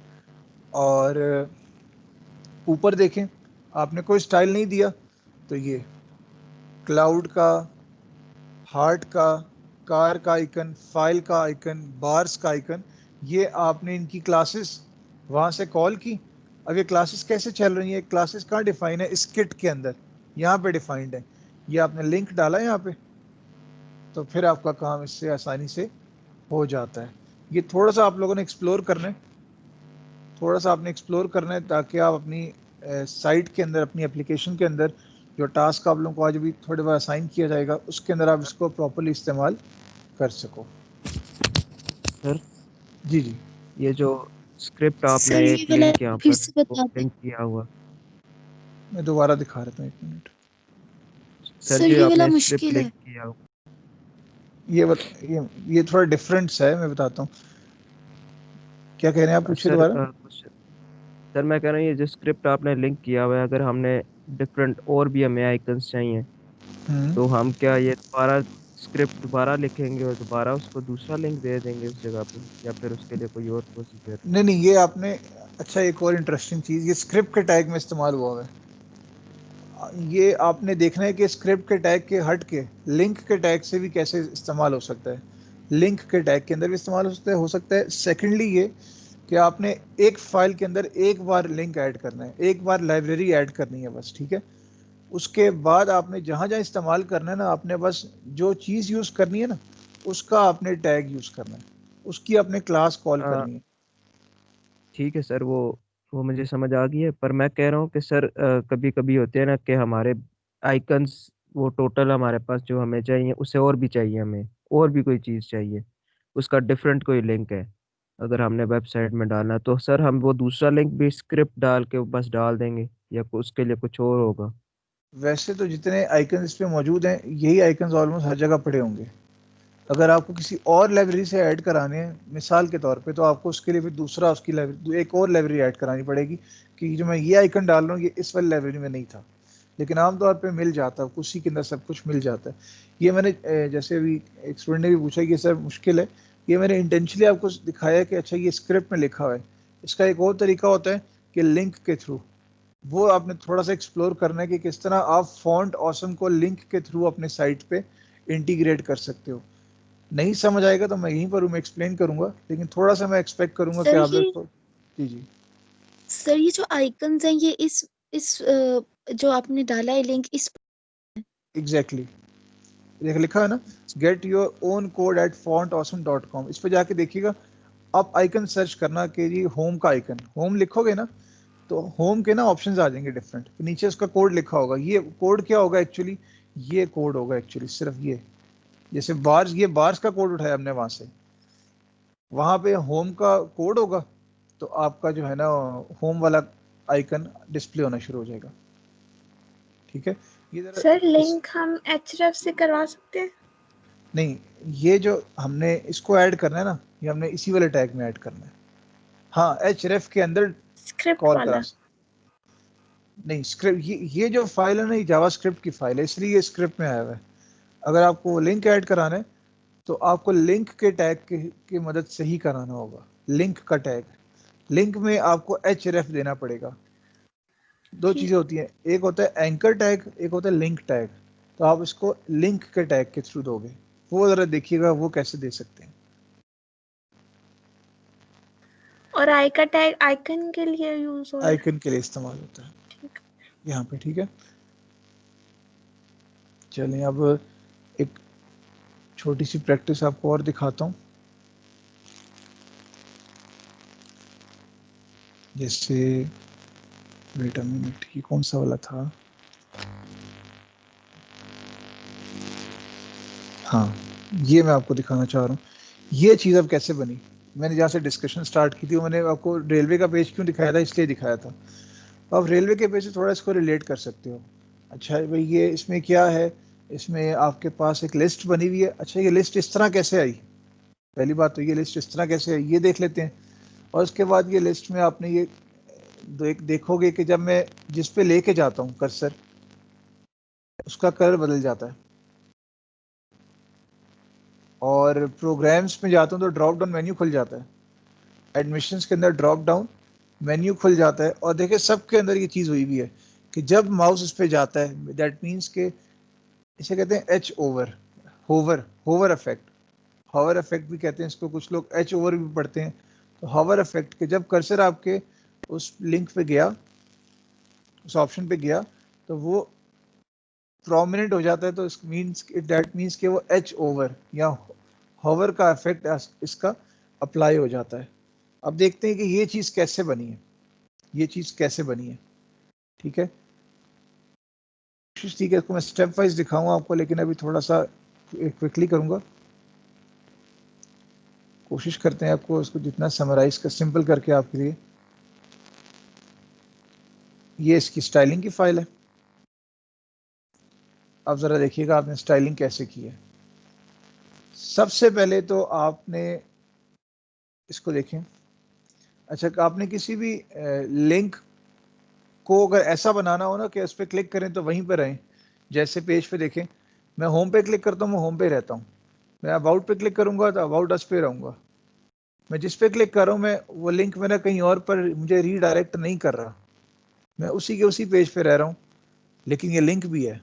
और ऊपर देखें, आपने कोई स्टाइल नहीं दिया तो ये क्लाउड का, हार्ट का, कार का आइकन, फाइल का आइकन, बार्स का आइकन, ये आपने इनकी क्लासेस वहाँ से कॉल की। अब ये क्लासेस कैसे चल रही हैं, क्लासेस कहाँ डिफाइन है, इस किट के अंदर यहाँ पे डिफाइंड है। ये आपने लिंक डाला यहाँ पे, तो फिर आपका काम इससे आसानी से हो जाता है। ये थोड़ा सा आप लोगों ने एक्सप्लोर करना है, थोड़ा सा आपने एक्सप्लोर करना है ताकि आप अपनी साइट के अंदर, अपनी एप्लीकेशन के अंदर जो टास्क आप लोगों को आज भी थोड़े बार असाइन किया जाएगा उसके अंदर आप इसको प्रॉपर्ली इस्तेमाल कर सको। सर जी जी, ये जो स्क्रिप्ट आपने सर ये एक वाला लिंक यहाँ फिर पर से बता दें। लिंक किया हुआ, मैं दोबारा दिखा रहा था, 1 मिनट। सर सर जो ये वाला आपने स्क्रिप्ट मुश्किल है। लिंक किया हुआ, ये थोड़ा डिफरेंस है, मैं बताता हूँ। क्या कह रहे हैं आप, पूछिए सर दोबारा। कुछ सर मैं कह रहा हूँ ये जो स्क्रिप्ट आपने लिंक किया हुआ है, अगर हमने डिफरेंट और भी हमें आइकन्स चाहिए हम्म तो हम क्या ये दोबारा स्क्रिप्ट दोबारा लिखेंगे और दोबारा उसको दूसरा लिंक दे देंगे उस जगह पे, या फिर उसके लिए कोई और प्रोसीजर? नहीं नहीं, ये आपने, अच्छा एक और इंटरेस्टिंग चीज़, ये स्क्रिप्ट के टैग में इस्तेमाल हुआ है। ये आपने देखना है कि स्क्रिप्ट के टैग के हट के लिंक के टैग से भी कैसे इस्तेमाल हो सकता है। लिंक के टैग के अंदर भी इस्तेमाल हो सकता है। सेकेंडली ये कि आपने एक फाइल के अंदर एक बार लिंक ऐड करना है, एक बार लाइब्रेरी ऐड करनी है बस, ठीक है। उसके बाद आपने जहाँ जहाँ इस्तेमाल करना है ना, आपने बस जो चीज़ यूज़ करनी है ना उसका आपने टैग यूज़ करना है, उसकी आपने क्लास कॉल अ, करनी है। ठीक है सर, वो मुझे समझ आ गई है, पर मैं कह रहा हूँ कि सर कभी कभी होते हैं ना कि हमारे आइकन्स वो टोटल हमारे पास जो हमें चाहिए उससे और भी चाहिए, हमें और भी कोई चीज़ चाहिए, उसका डिफरेंट कोई लिंक है अगर हमने वेबसाइट में डालना है, तो सर हम वो दूसरा लिंक भी स्क्रिप्ट डाल के बस डाल देंगे या उसके लिए कुछ और होगा? वैसे तो जितने आइकन इस पे मौजूद हैं यही आइकन्स ऑलमोस्ट हर जगह पड़े होंगे। अगर आपको किसी और लाइब्रेरी से ऐड कराने हैं मिसाल के तौर पे, तो आपको उसके लिए फिर दूसरा उसकी लाइब्रेरी, एक और लाइब्रेरी ऐड करानी पड़ेगी कि जो मैं ये आइकन डाल रहा हूँ ये इस वाली लाइब्रेरी में नहीं था। लेकिन आमतौर पे मिल जाता है, उसी के अंदर सब कुछ मिल जाता है। ये मैंने जैसे अभी एक स्टूडेंट ने भी पूछा कि ये सर मुश्किल है, ये मैंने इंटेंशनली आपको दिखाया कि अच्छा ये स्क्रिप्ट में लिखा हुआ है। इसका एक और तरीका होता है कि लिंक के थ्रू, वो आपने थोड़ा सा एक्सप्लोर करना है कि किस तरह आप फॉन्ट ऑसम को लिंक के थ्रू अपने साइट पे इंटीग्रेट कर सकते हो। नहीं समझ आएगा तो मैं यहीं पर हूँ, मैं एक्सप्लेन करूंगा, लेकिन थोड़ा सा मैं एक्सपेक्ट करूंगा कि सर आप ये लोग जी जी सर ये जो आइकन्स हैं ये इस जो आपने डाला है लिंक इस एग्जैक्टली देख लिखा है ना, get your own code at fontawesome.com, इस पे जाके देखिएगा। आप आइकन सर्च करना कि जी होम का आइकन, होम लिखोगे ना तो होम के ना ऑप्शंस आ जाएंगे डिफरेंट, नीचे उसका कोड लिखा होगा। ये कोड क्या होगा एक्चुअली, ये कोड होगा एक्चुअली सिर्फ ये, जैसे बार्स, ये बार्स का कोड उठाया हमने वहां से, वहां पे होम का कोड होगा तो आपका जो है ना होम वाला आइकन डिस्प्ले होना शुरू हो जाएगा। ठीक है, ये जरा सर इस, लिंक हम एचरेफ से करवा सकते हैं। नहीं, ये जो हमने इसको ऐड करना है ना, ये हमने इसी वाले टैग में ऐड करना है। हाँ, एच रेफ के अंदर स्क्रिप्ट कॉल करा वाला। नहीं, स्क्रिप्ट, ये जो फाइल है ना ये जावास्क्रिप्ट की फाइल है, इसलिए ये स्क्रिप्ट में आया हुआ है। अगर आपको लिंक ऐड कराना है तो आपको लिंक के टैग की मदद से ही कराना होगा। लिंक का टैग, लिंक में आपको एच रेफ देना पड़ेगा। दो ठीक। चीजें होती हैं, एक होता है एंकर टैग, एक होता है लिंक टैग। तो आप इसको लिंक के टैग के थ्रू दोगे, वो जरा देखिएगा वो कैसे दे सकते हैं। और आई का टैग आइकन के लिए यूज हो रहा है। आइकन के लिए इस्तेमाल होता है ठीक। यहाँ पे, ठीक है। चलिए अब एक छोटी सी प्रैक्टिस आपको और दिखाता हूँ। जैसे वेट अ मिनट, ये कौन सा वाला था, हाँ, ये मैं आपको दिखाना चाह रहा हूँ। ये चीज़ अब कैसे बनी, मैंने जहाँ से डिस्कशन स्टार्ट की थी वो मैंने आपको रेलवे का पेज क्यों दिखाया था, इसलिए दिखाया था। आप रेलवे के पेज से थोड़ा इसको रिलेट कर सकते हो। अच्छा भाई, ये इसमें क्या है, इसमें आपके पास एक लिस्ट बनी हुई है। अच्छा, ये लिस्ट इस तरह कैसे आई, पहली बात तो ये लिस्ट इस तरह कैसे आई ये देख लेते हैं। और उसके बाद ये लिस्ट में आपने ये देखोगे कि जब मैं जिस पे लेके जाता हूँ कर्सर, उसका कलर बदल जाता है। और प्रोग्राम्स में जाता हूँ तो ड्रॉप डाउन मेन्यू खुल जाता है, एडमिशंस के अंदर ड्रॉप डाउन मेन्यू खुल जाता है। और देखिए सबके अंदर ये चीज़ हुई भी है कि जब माउस इस पे जाता है, दैट मीन्स के इसे कहते हैं H over, hover, hover effect, hover effect भी कहते हैं इसको, कुछ लोग एच ओवर भी पढ़ते हैं। तो हॉवर इफेक्ट के जब कर्सर आपके उस लिंक पे गया, उस ऑप्शन पे गया, तो वो प्रोमिनेंट हो जाता है। तो दैट मीन्स कि वो एच ओवर या हॉवर का इफेक्ट इसका अप्लाई हो जाता है। अब देखते हैं कि ये चीज़ कैसे बनी है, ये चीज़ कैसे बनी है। ठीक है, ठीक है, इसको मैं स्टेप वाइज दिखाऊंगा आपको, लेकिन अभी थोड़ा सा क्विकली करूंगा। कोशिश करते हैं आपको इसको जितना समराइज कर सिंपल करके आपके लिए। ये इसकी स्टाइलिंग की फाइल है। अब ज़रा देखिएगा आपने स्टाइलिंग कैसे की है। सबसे पहले तो आपने इसको देखें, अच्छा आपने किसी भी लिंक को अगर ऐसा बनाना हो ना कि उस पर क्लिक करें तो वहीं पर रहें, जैसे पेज पे देखें मैं होम पे क्लिक करता हूँ, मैं होम पे रहता हूँ। मैं अबाउट पे क्लिक करूंगा तो अबाउट अस पे रहूँगा। मैं जिस पे क्लिक कर रहा हूँ मैं वो लिंक मेरा कहीं और पर मुझे रीडायरेक्ट नहीं कर रहा, मैं उसी के उसी पेज पे रह रहा हूँ, लेकिन ये लिंक भी है।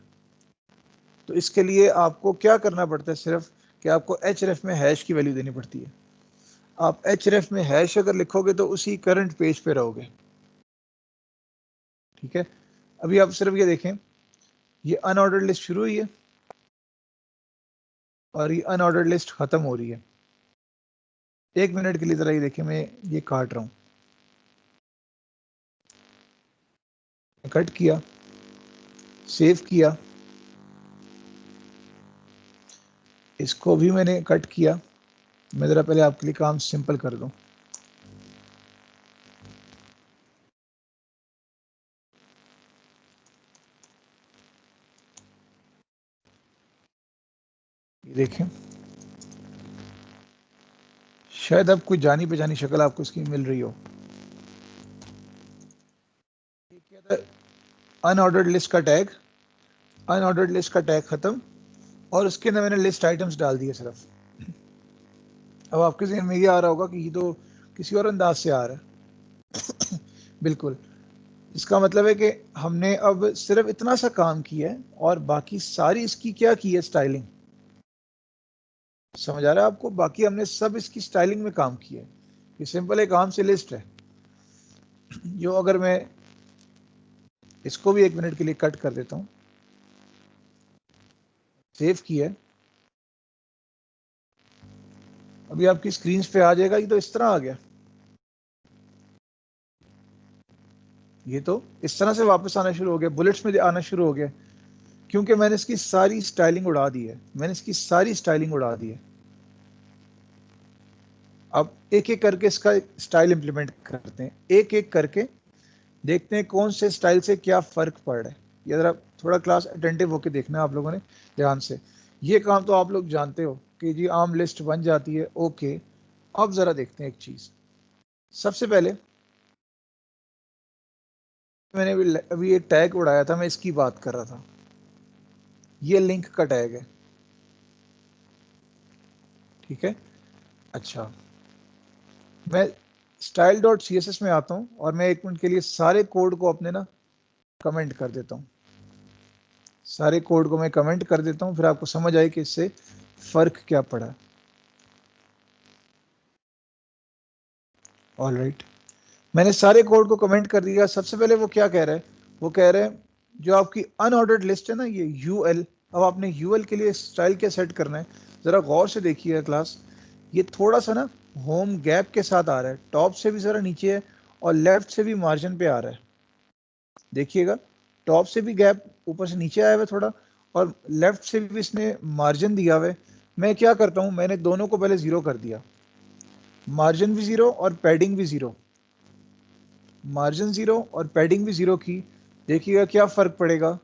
तो इसके लिए आपको क्या करना पड़ता है, सिर्फ कि आपको href में हैश की वैल्यू देनी पड़ती है। आप href में हैश अगर लिखोगे तो उसी करंट पेज पे रहोगे। ठीक है, अभी आप सिर्फ ये देखें, ये अनऑर्डर्ड लिस्ट शुरू हुई है और ये अनऑर्डर्ड लिस्ट खत्म हो रही है। 1 मिनट के लिए जरा ये देखें, मैं ये काट रहा हूँ, कट किया, सेव किया, इसको भी मैंने कट किया। मैं जरा पहले आपके लिए काम सिंपल कर दूं। ये देखें, शायद अब कोई जानी पहचानी शक्ल आपको इसकी मिल रही हो। अनऑर्डर्ड लिस्ट का टैग, अनऑर्डर्ड लिस्ट का टैग खत्म, और उसके अंदर मैंने लिस्ट आइटम्स डाल दिए सिर्फ। अब आपके ज़हन में ये आ रहा होगा कि ये तो किसी और अंदाज से आ रहा है। बिल्कुल, इसका मतलब है कि हमने अब सिर्फ इतना सा काम किया है और बाकी सारी इसकी क्या की है, स्टाइलिंग। समझ आ रहा है आपको? बाकी हमने सब इसकी स्टाइलिंग में काम किया है। ये सिंपल एक आम सी लिस्ट है जो अगर मैं इसको भी 1 मिनट के लिए कट कर देता हूँ, सेव किया है, अभी आपकी स्क्रीन पे आ जाएगा। ये तो इस तरह आ गया, ये तो इस तरह से वापस आना शुरू हो गया, बुलेट्स में आना शुरू हो गया, क्योंकि मैंने इसकी सारी स्टाइलिंग उड़ा दी है, मैंने इसकी सारी स्टाइलिंग उड़ा दी है। अब एक एक करके इसका स्टाइल इंप्लीमेंट करते हैं, एक एक करके देखते हैं कौन से स्टाइल से क्या फ़र्क पड़ रहा है। ये ज़रा थोड़ा क्लास अटेंटिव होकर देखना आप लोगों ने ध्यान से। ये काम तो आप लोग जानते हो कि जी आम लिस्ट बन जाती है, ओके। अब ज़रा देखते हैं एक चीज़। सबसे पहले मैंने अभी एक टैग उड़ाया था, मैं इसकी बात कर रहा था। ये लिंक का टैग है, ठीक है। अच्छा, मैं style.css में आता हूँ और मैं 1 मिनट के लिए सारे कोड को अपने ना कमेंट कर देता हूँ, सारे कोड को मैं कमेंट कर देता हूँ, फिर आपको समझ आए कि इससे फ़र्क क्या पड़ा। ऑलराइट, मैंने सारे कोड को कमेंट कर दिया। सबसे पहले वो क्या कह रहा है, वो कह रहे हैं जो आपकी अनऑर्डर्ड लिस्ट है ना, ये यूएल। अब आपने यूएल के लिए स्टाइल क्या सेट करना है, ज़रा गौर से देखिएगा क्लास। ये थोड़ा सा ना होम गैप के साथ आ रहा है, टॉप से भी ज़रा नीचे है और लेफ्ट से भी मार्जिन पे आ रहा है। देखिएगा, टॉप से भी गैप ऊपर से नीचे आया हुआ है थोड़ा, और लेफ्ट से भी इसने मार्जिन दिया हुआ है। मैं क्या करता हूँ, मैंने दोनों को पहले ज़ीरो कर दिया, मार्जिन भी ज़ीरो और पैडिंग भी ज़ीरो, मार्जिन ज़ीरो और पैडिंग भी ज़ीरो की। देखिएगा क्या फ़र्क पड़ेगा।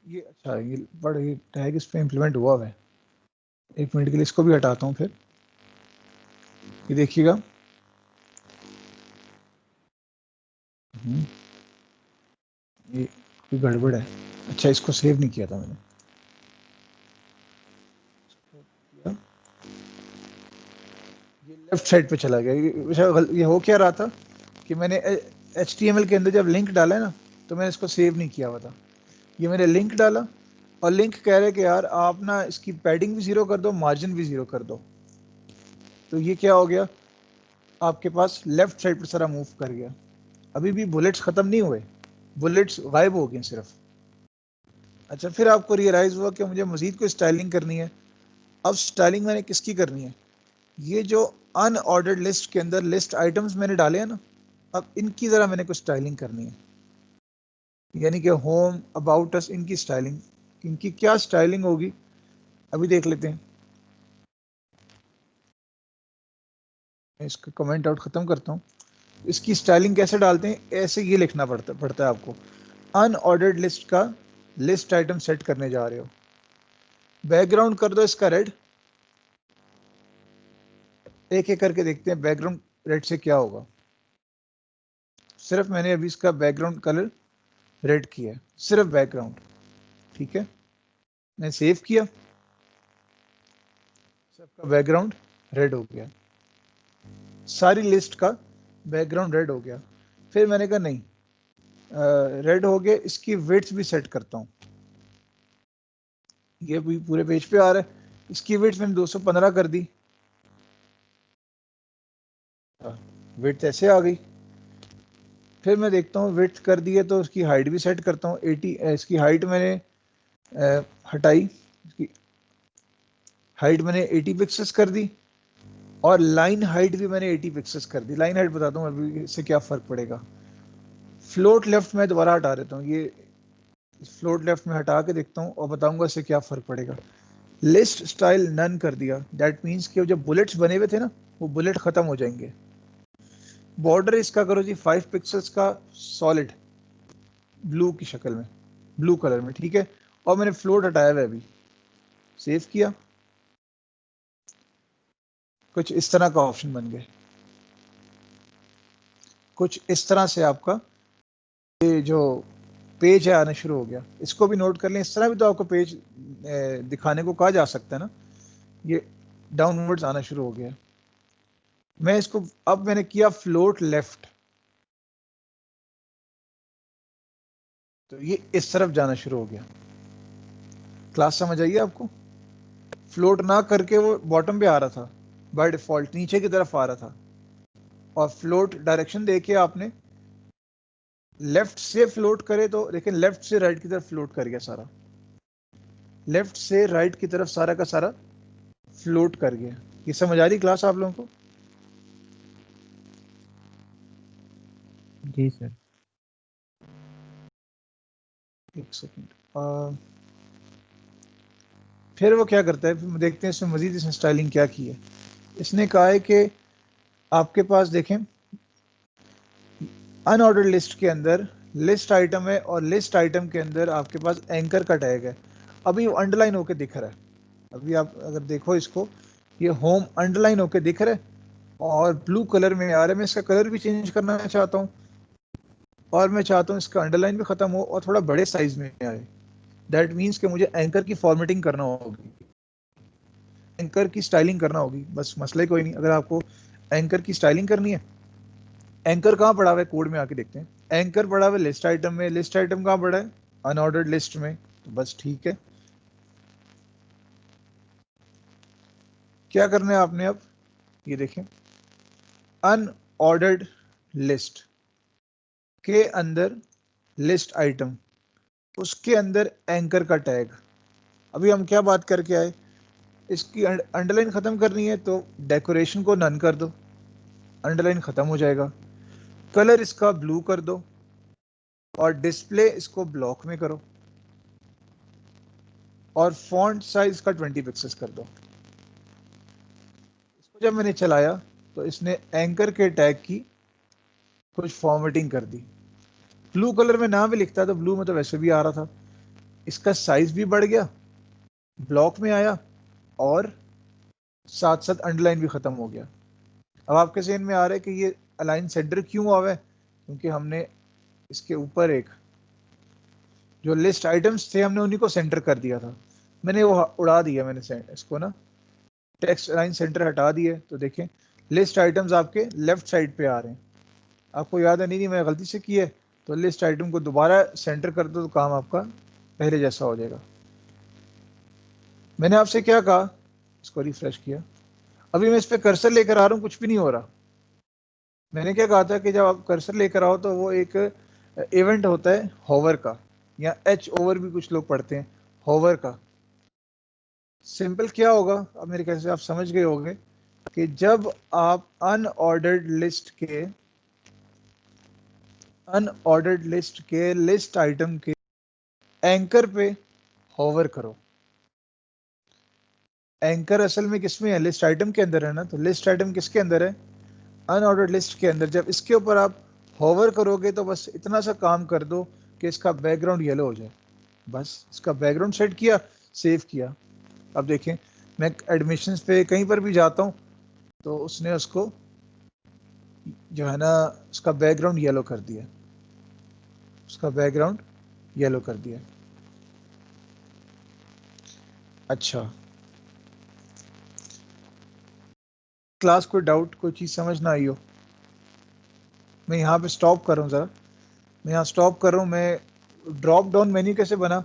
ये अच्छा, ये टैग इस पर इम्प्लीमेंट हुआ है। 1 मिनट के लिए इसको भी हटाता हूँ फिर। ये देखिएगा, ये कोई गड़बड़ है। अच्छा, इसको सेव नहीं किया था मैंने, ये लेफ्ट साइड पे चला गया। ये हो क्या रहा था कि मैंने HTML के अंदर जब लिंक डाला है ना, तो मैंने इसको सेव नहीं किया हुआ था। ये मैंने लिंक डाला और लिंक कह रहे कि यार आप ना इसकी पैडिंग भी ज़ीरो कर दो, मार्जिन भी ज़ीरो कर दो। तो ये क्या हो गया, आपके पास लेफ्ट साइड पर सारा मूव कर गया। अभी भी बुलेट्स ख़त्म नहीं हुए, बुलेट्स गायब हो गए सिर्फ। अच्छा, फिर आपको रियलाइज़ हुआ कि मुझे मज़ीद कोई स्टाइलिंग करनी है। अब स्टाइलिंग मैंने किसकी करनी है, ये जो अनऑर्डर्ड लिस्ट के अंदर लिस्ट आइटम्स मैंने डाले हैं ना, अब इनकी ज़रा मैंने कुछ स्टाइलिंग करनी है, यानी कि होम, अबाउट अस, इनकी स्टाइलिंग, इनकी क्या स्टाइलिंग होगी अभी देख लेते हैं। मैं इसका कमेंट आउट ख़त्म करता हूँ। इसकी स्टाइलिंग कैसे डालते हैं, ऐसे ये लिखना पड़ता है आपको, अनऑर्डर्ड लिस्ट का लिस्ट आइटम सेट करने जा रहे हो, बैकग्राउंड कर दो इसका रेड। एक एक करके देखते हैं बैकग्राउंड रेड से क्या होगा। सिर्फ मैंने अभी इसका बैकग्राउंड कलर रेड किया है, सिर्फ बैकग्राउंड, ठीक है। मैं सेव किया, सबका बैकग्राउंड रेड हो गया, सारी लिस्ट का बैकग्राउंड रेड हो गया। फिर मैंने कहा नहीं, रेड हो गया, इसकी विड्थ भी सेट करता हूँ, ये भी पूरे पेज पे आ रहा है, इसकी विड्थ मैंने 215 कर दी, विड्थ ऐसे आ गई। फिर मैं देखता हूँ विड्थ कर दी है तो उसकी हाइट भी सेट करता हूँ 80, इसकी हाइट मैंने हटाई, इसकी हाइट मैंने 80 पिक्सेस कर दी, और लाइन हाइट भी मैंने 80 पिक्सेस कर दी। लाइन हाइट बताता हूँ अभी इससे क्या फ़र्क पड़ेगा। फ्लोट लेफ्ट में दोबारा हटा देता हूँ, ये फ्लोट लेफ्ट में हटा के देखता हूँ और बताऊंगा इससे क्या फ़र्क पड़ेगा। लिस्ट स्टाइल नन कर दिया, दैट मीन्स कि जो बुलेट्स बने हुए थे ना, वो बुलेट ख़त्म हो जाएंगे। बॉर्डर इसका करो जी 5 पिक्सेल्स का सॉलिड ब्लू की शक्ल में, ब्लू कलर में, ठीक है। और मैंने फ्लोट हटाया हुआ अभी, सेव किया, कुछ इस तरह का ऑप्शन बन गए, कुछ इस तरह से आपका ये जो पेज है आना शुरू हो गया। इसको भी नोट कर लें, इस तरह भी तो आपको पेज दिखाने को कहा जा सकता है ना। ये डाउनवर्ड्स आना शुरू हो गया। मैं इसको अब मैंने किया फ्लोट लेफ्ट, तो ये इस तरफ जाना शुरू हो गया। क्लास समझ आइए आपको। फ्लोट ना करके वो बॉटम पे आ रहा था, बाय डिफॉल्ट नीचे की तरफ आ रहा था, और फ्लोट डायरेक्शन देके आपने लेफ्ट से फ्लोट करे तो लेकिन लेफ्ट से राइट की तरफ फ्लोट कर गया सारा, लेफ्ट से राइट की तरफ सारा का सारा फ्लोट कर गया। ये समझ आ रही क्लास आप लोगों को? जी सर। एक सेकंड, फिर वो क्या करता है, फिर देखते हैं इसमें मजीद इसने स्टाइलिंग क्या की है। इसने कहा है कि आपके पास देखें अनऑर्डर्ड लिस्ट के अंदर लिस्ट आइटम है, और लिस्ट आइटम के अंदर आपके पास एंकर का टैग है। अभी वो अंडरलाइन होके दिख रहा है, अभी आप अगर देखो इसको, ये होम अंडरलाइन होके दिख रहा है और ब्लू कलर में आ रहा है। मैं इसका कलर भी चेंज करना चाहता हूँ, और मैं चाहता हूँ इसका अंडरलाइन भी खत्म हो और थोड़ा बड़े साइज में आए। दैट मीन्स कि मुझे एंकर की फॉर्मेटिंग करना होगी, एंकर की स्टाइलिंग करना होगी, बस मसला ही कोई नहीं। अगर आपको एंकर की स्टाइलिंग करनी है, एंकर कहाँ पड़ा हुआ है, कोड में आके देखते हैं। एंकर पड़ा हुआ है लिस्ट आइटम में, लिस्ट आइटम कहाँ पड़ा है, अनऑर्डर्ड लिस्ट में, तो बस ठीक है। क्या करना है आपने अब, ये देखें अनऑर्डर्ड लिस्ट के अंदर लिस्ट आइटम, उसके अंदर एंकर का टैग। अभी हम क्या बात करके आए, इसकी अंडरलाइन खत्म करनी है तो डेकोरेशन को नन कर दो, अंडरलाइन खत्म हो जाएगा। कलर इसका ब्लू कर दो, और डिस्प्ले इसको ब्लॉक में करो, और फॉन्ट साइज का 20 पिक्सेस कर दो। इसको जब मैंने चलाया तो इसने एंकर के टैग की कुछ फॉर्मेटिंग कर दी। ब्लू कलर में नाम भी लिखता है तो ब्लू में तो वैसे भी आ रहा था, इसका साइज भी बढ़ गया, ब्लॉक में आया, और साथ साथ अंडरलाइन भी खत्म हो गया। अब आपके ज़हन में आ रहा है कि ये अलाइन सेंटर क्यों हुआ है, क्योंकि हमने इसके ऊपर एक जो लिस्ट आइटम्स थे हमने उन्हीं को सेंटर कर दिया था। मैंने वो उड़ा दिया, मैंने इसको ना टेक्स्ट अलाइन सेंटर हटा दिए, तो देखें लिस्ट आइटम्स आपके लेफ्ट साइड पे आ रहे हैं। आपको याद है, नहीं मैं गलती से की है, तो लिस्ट आइटम को दोबारा सेंटर कर दो तो काम आपका पहले जैसा हो जाएगा। मैंने आपसे क्या कहा, इसको रिफ्रेश किया, अभी मैं इस पर कर्सर लेकर आ रहा हूँ, कुछ भी नहीं हो रहा। मैंने क्या कहा था कि जब आप कर्सर लेकर आओ तो वो एक इवेंट होता है होवर का, या एच ओवर भी कुछ लोग पढ़ते हैं, होवर का। सिंपल क्या होगा, अब मेरे ख्याल से आप समझ गए होंगे कि जब आप अनऑर्डर्ड लिस्ट के लिस्ट आइटम के एंकर पे होवर करो। एंकर असल में किसमें है, लिस्ट आइटम के अंदर है ना, तो लिस्ट आइटम किसके अंदर है, अनऑर्डर्ड लिस्ट के अंदर। जब इसके ऊपर आप होवर करोगे तो बस इतना सा काम कर दो कि इसका बैकग्राउंड येलो हो जाए, बस इसका बैकग्राउंड सेट किया, सेव किया। अब देखें मैं एडमिशन्स पे कहीं पर भी जाता हूँ तो उसने उसको जो है ना उसका बैकग्राउंड येलो कर दिया, उसका बैकग्राउंड येलो कर दिया। अच्छा, क्लास कोई डाउट, कोई चीज़ समझ ना आई हो? मैं यहाँ पे स्टॉप कर रहा हूँ ज़रा, मैं यहाँ स्टॉप कर रहा हूँ। मैं ड्रॉप डाउन मेन्यू कैसे बना,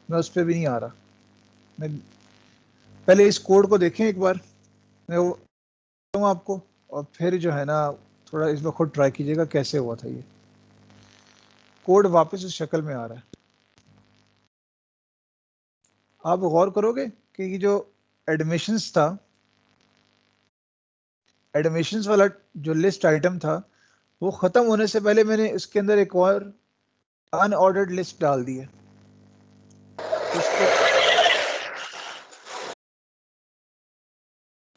मैं उस पर भी नहीं आ रहा। मैं पहले इस कोड को देखें एक बार, मैं वो बताऊँ आपको, और फिर जो है ना थोड़ा इस बार खुद ट्राई कीजिएगा कैसे हुआ था। ये कोड वापस उस शक्ल में आ रहा है। आप गौर करोगे कि ये जो एडमिशन्स था, एडमिशन्स वाला जो लिस्ट आइटम था वो ख़त्म होने से पहले मैंने इसके अंदर एक और अनऑर्डर्ड लिस्ट डाल दी है।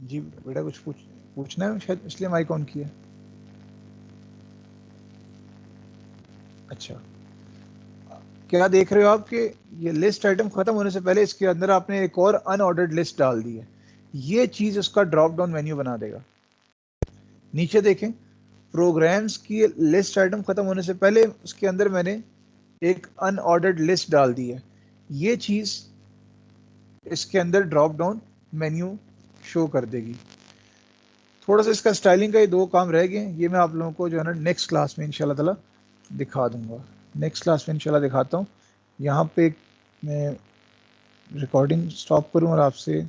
जी बेटा कुछ पूछना है शायद, इसलिए माइक ऑन किया। अच्छा, क्या देख रहे हो आप कि ये लिस्ट आइटम खत्म होने से पहले इसके अंदर आपने एक और अनऑर्डर्ड लिस्ट डाल दी है। ये चीज़ उसका ड्रॉप डाउन मेन्यू बना देगा। नीचे देखें, प्रोग्राम्स की लिस्ट आइटम खत्म होने से पहले उसके अंदर मैंने एक अनऑर्डर्ड लिस्ट डाल दी है। ये चीज़ इसके अंदर ड्रॉप डाउन मेन्यू शो कर देगी। थोड़ा सा इसका स्टाइलिंग का ये दो काम रह गए, ये मैं आप लोगों को जो है ना नेक्स्ट क्लास में इंशाल्लाह ताला दिखा दूंगा। नेक्स्ट क्लास में इंशाल्लाह दिखाता हूँ। यहाँ पे मैं रिकॉर्डिंग स्टॉप करूँ और आपसे